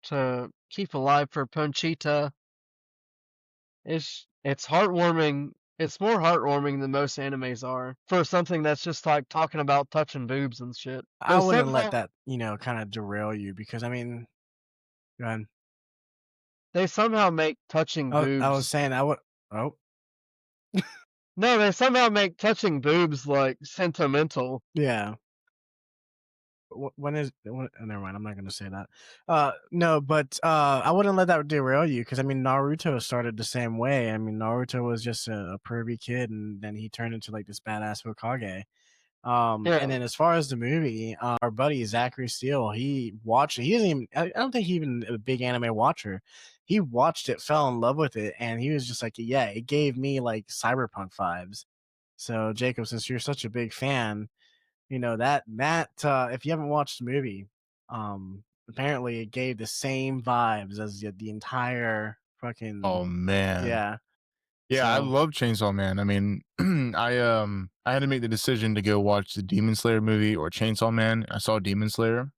to keep alive for Ponchita. It's heartwarming. It's more heartwarming than most animes are for something that's just like talking about touching boobs and shit. I They wouldn't let somehow that, kind of derail you because I mean, go ahead. they somehow make touching I was boobs. saying I would. Oh, No, they somehow make touching boobs like sentimental. yeah. When is never mind, I'm not gonna say that. No, but I wouldn't let that derail you because I mean Naruto started the same way. I mean Naruto was just a pervy kid and then he turned into like this badass Hokage. And Yeah. then as far as the movie, our buddy Zachary Steele, he watched it. He isn't even, I don't think he's even a big anime watcher. He watched it, fell in love with it, and he was just like, yeah, it gave me like cyberpunk vibes. So Jacob, since you're such a big fan, that if you haven't watched the movie, apparently it gave the same vibes as the entire fucking Oh man. yeah. Yeah, I So love Chainsaw Man. I mean, I had to make the decision to go watch the Demon Slayer movie or Chainsaw Man. I saw Demon Slayer.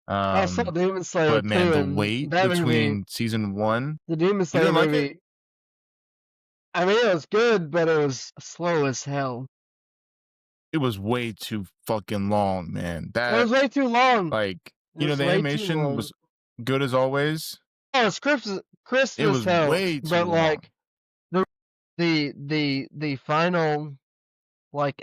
I saw Demon Slayer But man, 2, the and wait that movie, between season 1, the Demon you Slayer didn't like it? movie, I mean, it was good, but it was slow as hell. It was way too fucking long, man. It was way too long. Like, It you know, was the way too animation long. was good as always. Oh, it's crisp It as was hell. way too But long. like the final, like,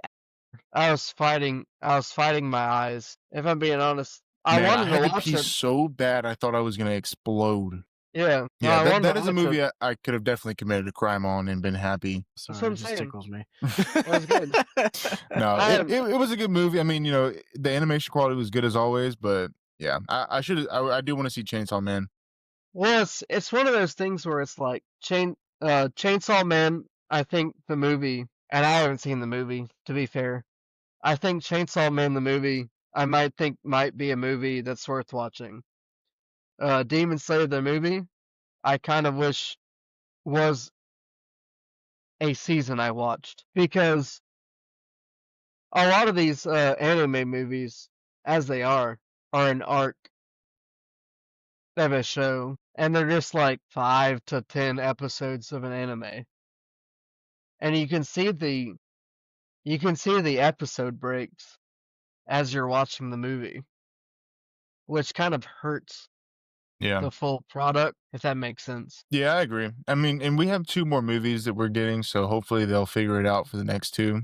I was fighting my eyes. If I'm being honest, I Man, I wanted had to to watch pee it. so bad I thought I was gonna explode. Yeah, no, Yeah, I wanted that to is a watch movie it. I could have definitely committed a crime on and been happy. That's Sorry, what I'm it just saying. tickles me. It was good. No, Um, it was a good movie. I mean, you know, the animation quality was good as always, but yeah, I do want to see Chainsaw Man. Well, it's one of those things where it's like Chainsaw Man. I think the movie, and I haven't seen the movie, to be fair. I think Chainsaw Man the movie, I might be a movie that's worth watching. Demon Slayer the movie, I kind of wish was a season I watched, because a lot of these anime movies, as they are an arc of a show, and they're just like 5 to 10 episodes of an anime, and you can see the episode breaks as you're watching the movie, which kind of hurts Yeah. the full product, if that makes sense. Yeah, I agree. I mean, and we have 2 more movies that we're getting, so hopefully they'll figure it out for the next 2.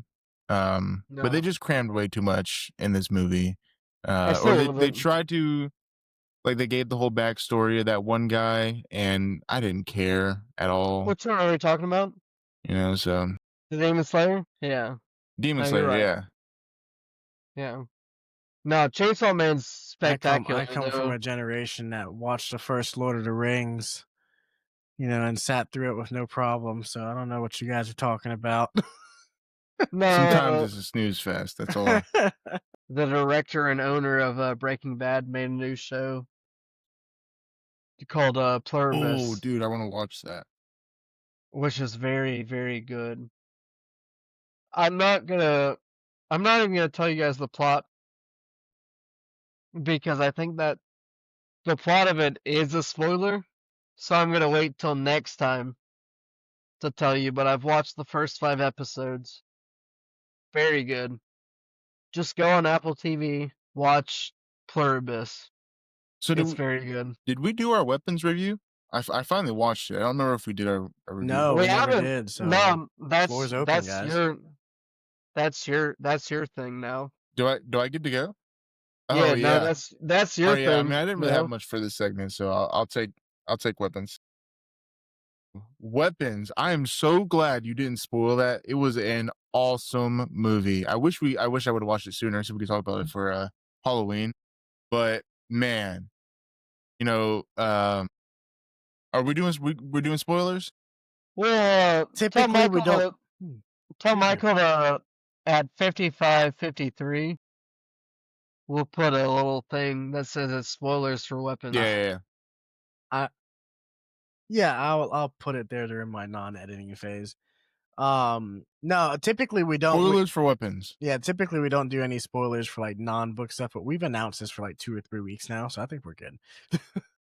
But they No. just crammed way too much in this movie. I Or still they love it. tried to, like, they gave the whole backstory of that one guy, and I didn't care at all. Which one are we talking about? You know, so The Demon Slayer? Yeah. Demon No, Slayer, you're right. yeah. Yeah. No, Chainsaw Man's spectacular. I come from though. a generation that watched the first Lord of the Rings, you know, and sat through it with no problem. So I don't know what you guys are talking about. No, Sometimes it's a snooze fest. That's all. the director and owner of Breaking Bad made a new show called Pluribus, Oh, dude, I want to watch that. which is very, very good. I'm not even gonna tell you guys the plot, because I think that the plot of it is a spoiler. So I'm gonna wait till next time to tell you, but I've watched the first 5 episodes. Very good. Just go on Apple TV, watch Pluribus. So It's very good. did we do our weapons review? I finally watched it. I don't remember if we did our review. No, We we never haven't. did. So No, floor's open, guys. that's your thing now. Do I get to go? Yeah, Oh, no, yeah. that's your Oh, thing. yeah. I mean, I didn't really now. have much for this segment, so I'll take weapons. Weapons. I am so glad you didn't spoil that. It was an awesome movie. I wish I would have watched it sooner so we could talk about it for Halloween. But man, you know, are we doing we're doing spoilers? Well, Typically, we don't. Tell Michael to at 55:53. We'll put a little thing that says it's spoilers for weapons. Yeah. Yeah, I'll put it there during my non-editing phase. No, typically we don't. Spoilers for weapons. Yeah, typically we don't do any spoilers for like non-book stuff, but we've announced this for like 2 or 3 weeks now, so I think we're good.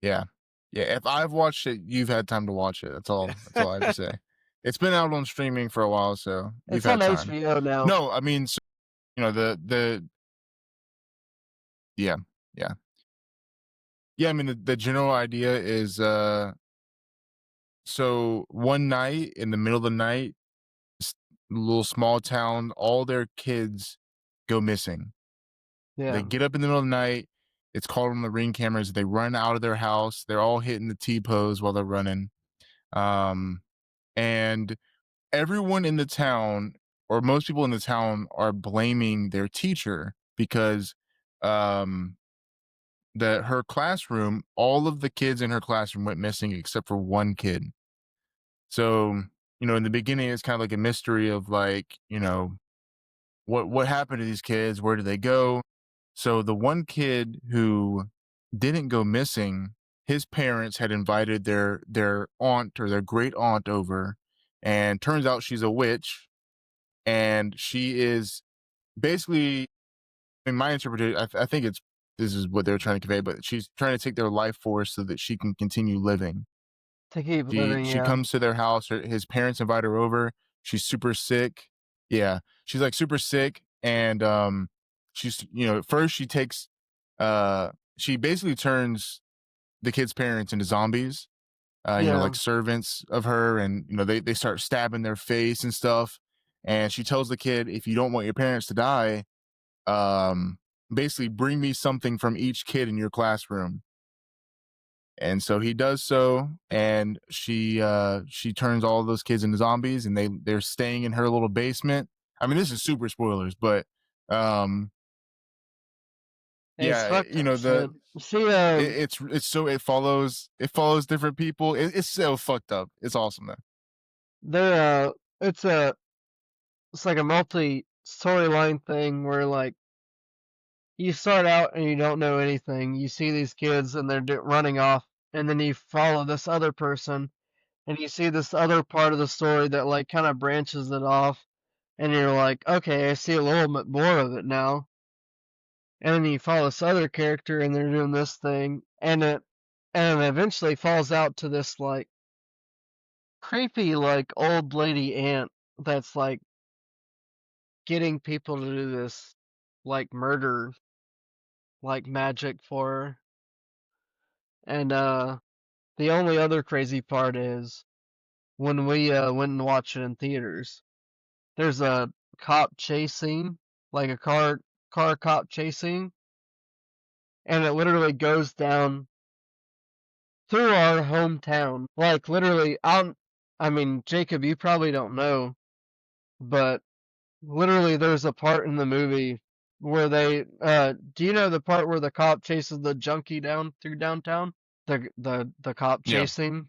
Yeah. If I've watched it, you've had time to watch it. That's all I have to say. It's been out on streaming for a while, so you've It's had on time. HBO now. No, I mean, so, you know, yeah. I mean, the general idea is, so one night in the middle of the night, this little small town, all their kids go missing. Yeah. They get up in the middle of the night. It's caught on the Ring cameras. They run out of their house. They're all hitting the T-pose while they're running. And everyone in the town, or most people in the town, are blaming their teacher because her classroom, all of the kids in her classroom went missing except for one kid. So, you know, in the beginning, it's kind of like a mystery of like, you know, what happened to these kids? Where did they go? So the one kid who didn't go missing, his parents had invited their aunt or their great aunt over, and turns out she's a witch, and she is basically, in my interpretation, I think it's this is what they're trying to convey, but she's trying to take their life force so that she can continue living. To keep living, She yeah. comes to their house. His parents invite her over. She's super sick. Yeah, she's like super sick, and she's first she takes she basically turns the kids' parents into zombies. Yeah. Like servants of her, and they start stabbing their face and stuff. And she tells the kid, if you don't want your parents to die, basically bring me something from each kid in your classroom. And so he does so, and she turns all of those kids into zombies, and they're staying in her little basement. I mean, this is super spoilers, but It's yeah, fucked up shit. See, it follows different people. It's so fucked up. It's awesome though. they're it's like a multi storyline thing where like you start out and you don't know anything. You see these kids and they're running off, and then you follow this other person, and you see this other part of the story that like kind of branches it off, and you're like, okay, I see a little bit more of it now. And then you follow this other character, and they're doing this thing, and it eventually falls out to this like creepy like old lady aunt that's like getting people to do this like murder like magic for her. And the only other crazy part is when we went and watched it in theaters, there's a cop chase scene, like a car cop chasing, and it literally goes down through our hometown. Like literally, I mean, Jacob, you probably don't know, but literally there's a part in the movie where they do you know the part where the cop chases the junkie down through downtown? The cop Yeah. chasing?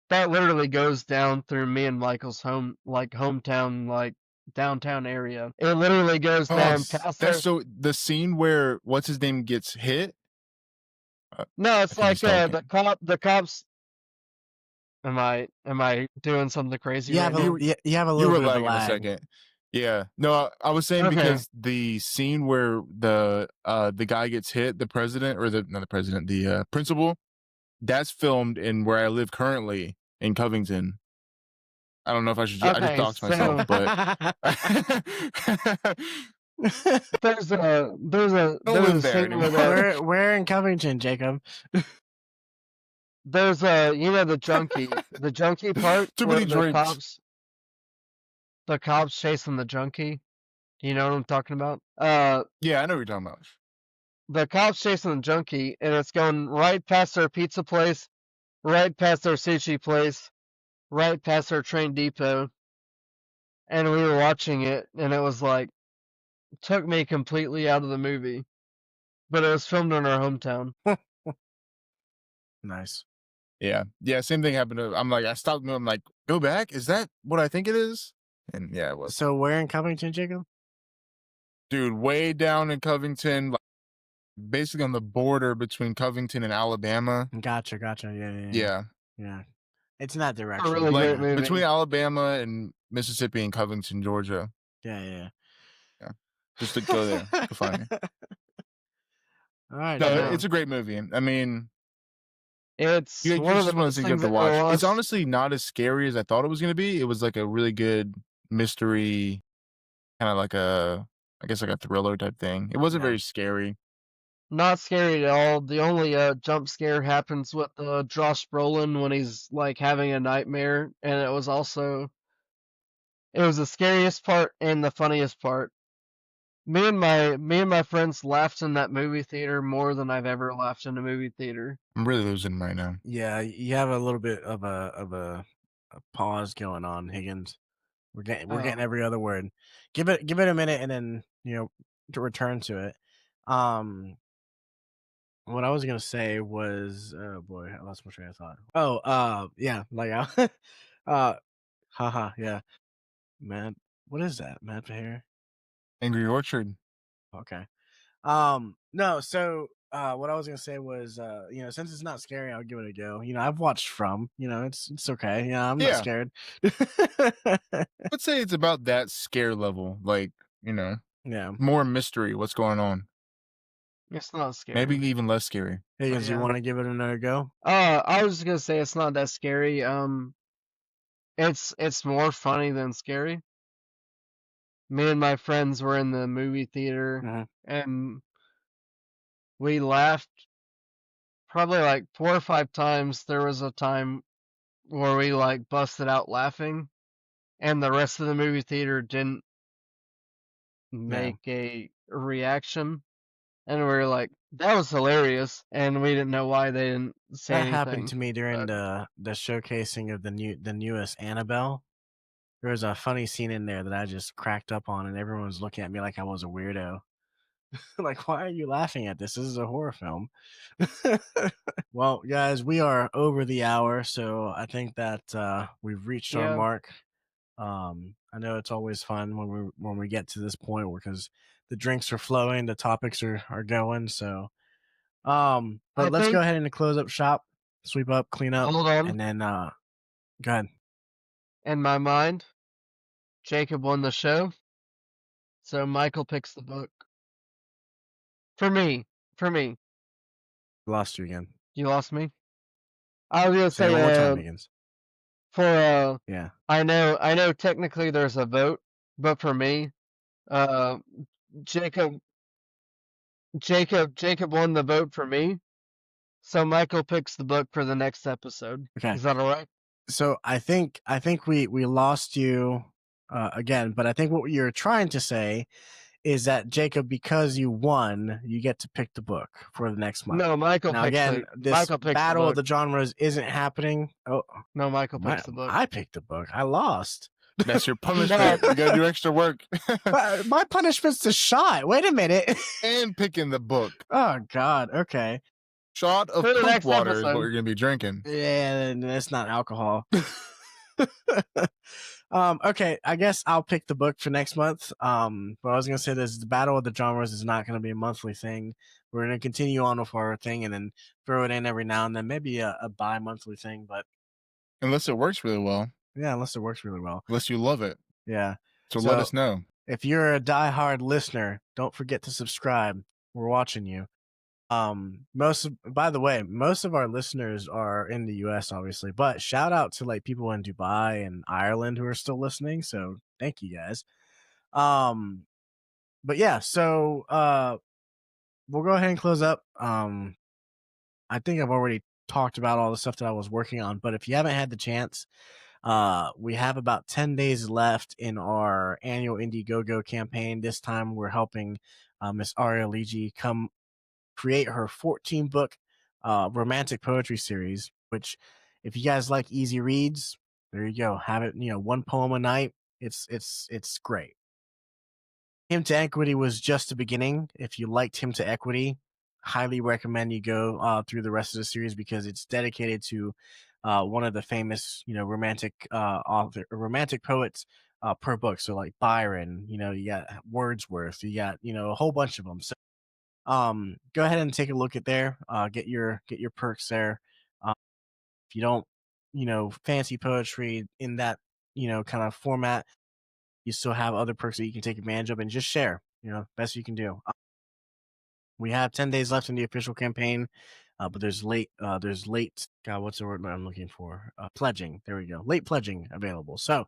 That literally goes down through me and Michael's hometown, like downtown area. It literally goes down past there. That's so the scene where what's his name gets hit. No, it's I think like he's talking. the cops. Am I doing something crazy You right have a now? you have a You little were bit of a lagging a lag. second. Yeah. No, I was saying Okay. because the scene where the guy gets hit, the president or not the president, the principal, that's filmed in where I live currently in Covington. I don't know if I should. I just Okay, doxed myself, but there's don't a live there scene anymore. where Where in Covington, Jacob? there's the junkie part Too where many drinks. the cops chasing the junkie. You know what I'm talking about? Yeah, I know what you're talking about. The cops chasing the junkie, and it's going right past their pizza place, right past their sushi place, right past their train depot. And we were watching it, and it was like, took me completely out of the movie. But it was filmed in our hometown. Nice. Yeah. Same thing happened to. I stopped. I'm like, go back. Is that what I think it is? And yeah, it was. So where in Covington, Jacob? Dude, way down in Covington, like basically on the border between Covington and Alabama. Gotcha. Yeah. It's in that direction. really Like great movie. between Alabama and Mississippi and Covington, Georgia. Yeah. Just to go there. Go find me. All right. No, it's a great movie. I mean, It's you one of the just want best to get things to I've watch. ever It's watched. honestly not as scary as I thought it was going to be. It was like a really good mystery, kind of like I guess like a thriller type thing. It wasn't very scary. Not scary at all. The only jump scare happens with Josh Brolin when he's like having a nightmare, and it was the scariest part and the funniest part. Me and my friends laughed in that movie theater more than I've ever laughed in a movie theater. I'm really losing right now. Yeah, you have a little bit of a pause going on, Higgins. We're getting every other word. Give it a minute, and then to return to it. What I was gonna say was, oh boy, I lost my train of thought. Oh, yeah, like haha, yeah, man. What is that, Mad Hair? Angry Orchard. Okay. No, so what I was gonna say was since it's not scary, I'll give it a go. I've watched From, it's okay. I'm not scared. Let's say it's about that scare level, like, Yeah. more mystery, what's going on. It's not scary. Maybe even less scary. Higgins, you Yeah. want to give it another go? I was just gonna say it's not that scary. It's more funny than scary. Me and my friends were in the movie theater Mhm. and we laughed probably like 4 or 5 times. There was a time where we like busted out laughing and the rest of the movie theater didn't make a reaction. And we were like, that was hilarious, and we didn't know why they didn't say That anything. happened to me during but- the showcasing of the newest Annabelle. There was a funny scene in there that I just cracked up on, and everyone was looking at me like I was a weirdo. Like, why are you laughing at this? This is a horror film. Well, guys, we are over the hour, so I think that we've reached our Yeah. mark. I know it's always fun when we get to this point because the drinks are flowing, the topics are going. So, but I let's think- go ahead and close up shop, sweep up, clean up, Hold on. and then go ahead. In my mind, Jacob won the show, so Michael picks the book. For me. Lost you again. You lost me? I was gonna Say it say, one more time, Higgins. Yeah. I know technically there's a vote, but for me, Jacob won the vote for me. So Michael picks the book for the next episode. Okay. Is that all right? So I think we lost you again, but I think what you're trying to say is that Jacob, because you won, you get to pick the book for the next month. No, Michael Now picks again, this Michael picks battle the of the genres isn't happening. Oh No, Michael picks the book. I picked the book. I lost. That's your punishment. You gotta do extra work. My punishment's the shot. Wait a minute. And picking the book. Oh God. Okay. Shot of For the poop next water is what episode. you're gonna be drinking. Yeah, that's not alcohol. Okay, I guess I'll pick the book for next month. But I was gonna say this: the Battle of the Genres is not gonna be a monthly thing. We're gonna continue on with our thing and then throw it in every now and then, maybe a bi-monthly thing. But Unless it works really well. yeah, unless it works really well. Unless you love it. Yeah. So let us know. If you're a diehard listener, don't forget to subscribe. We're watching you. By the way, most of our listeners are in the US, obviously, but shout out to like people in Dubai and Ireland who are still listening. So thank you guys. But yeah, so we'll go ahead and close up. I think I've already talked about all the stuff that I was working on, but if you haven't had the chance, we have about 10 days left in our annual Indiegogo campaign. This time we're helping Miss Aria Ligi come create her 14-book romantic poetry series, which if you guys like easy reads, there you go. Have it, one poem a night. It's great. Him to Equity was just the beginning. If you liked Him to Equity, highly recommend you go through the rest of the series because it's dedicated to one of the famous, romantic poets per book. So like Byron, you got Wordsworth, you got, a whole bunch of them. So go ahead and take a look at there. Get your perks there. If you don't, fancy poetry in that, kind of format, you still have other perks that you can take advantage of and just share. Best you can do. We have 10 days left in the official campaign, but there's late. God, what's the word I'm looking for? Pledging. There we go. Late pledging available. So.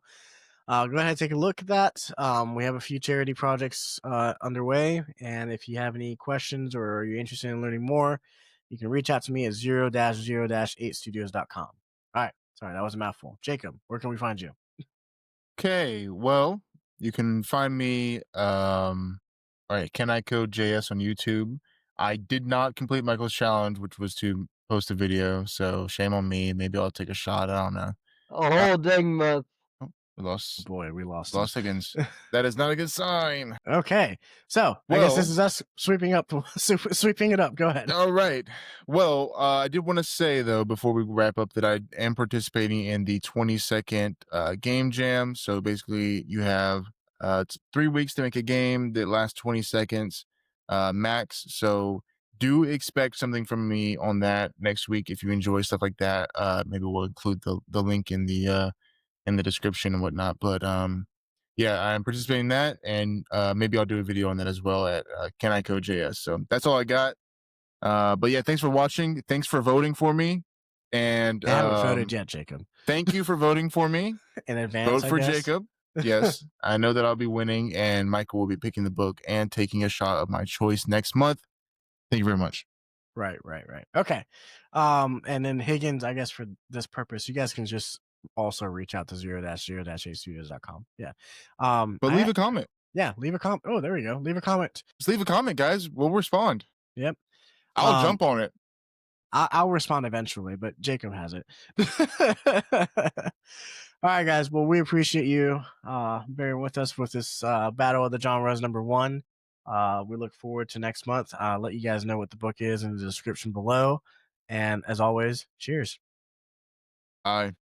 Go ahead and take a look at that. We have a few charity projects underway, and if you have any questions or you're interested in learning more, you can reach out to me at 0-0-8studios.com. All right. Sorry, that was a mouthful. Jacob, where can we find you? Okay, well, you can find me all right, Can I Code JS on YouTube. I did not complete Michael's challenge, which was to post a video, so shame on me. Maybe I'll take a shot. I don't know. A whole dang month. We lost. Boy, we lost Higgins. That is not a good sign. Okay, so I guess this is us sweeping it up. Go ahead. All right. Well, I did want to say though before we wrap up that I am participating in the 20-second game jam. So basically, you have 3 weeks to make a game that lasts 20 seconds max. So do expect something from me on that next week. If you enjoy stuff like that, maybe we'll include the link in the description and whatnot. But yeah, I'm participating in that, and maybe I'll do a video on that as well at CanICodeJS. So that's all I got. But yeah, thanks for watching. Thanks for voting for me, and I haven't voted yet, Jacob. thank you for voting for me. In advance, Vote I for guess. Jacob. Yes, I know that I'll be winning, and Michael will be picking the book and taking a shot of my choice next month. Thank you very much. Right. Okay. And then Higgins, I guess for this purpose, you guys can just also reach out to 0-0-8studios.com. Yeah. But leave a comment. Yeah, leave a comment. Oh, there we go. Leave a comment. Just leave a comment, guys. We'll respond. Yep. I'll jump on it. I'll respond eventually, but Jacob has it. All right, guys. Well, we appreciate you bearing with us with this Battle of the Genres #1. We look forward to next month. Let you guys know what the book is in the description below. And as always, cheers. Bye.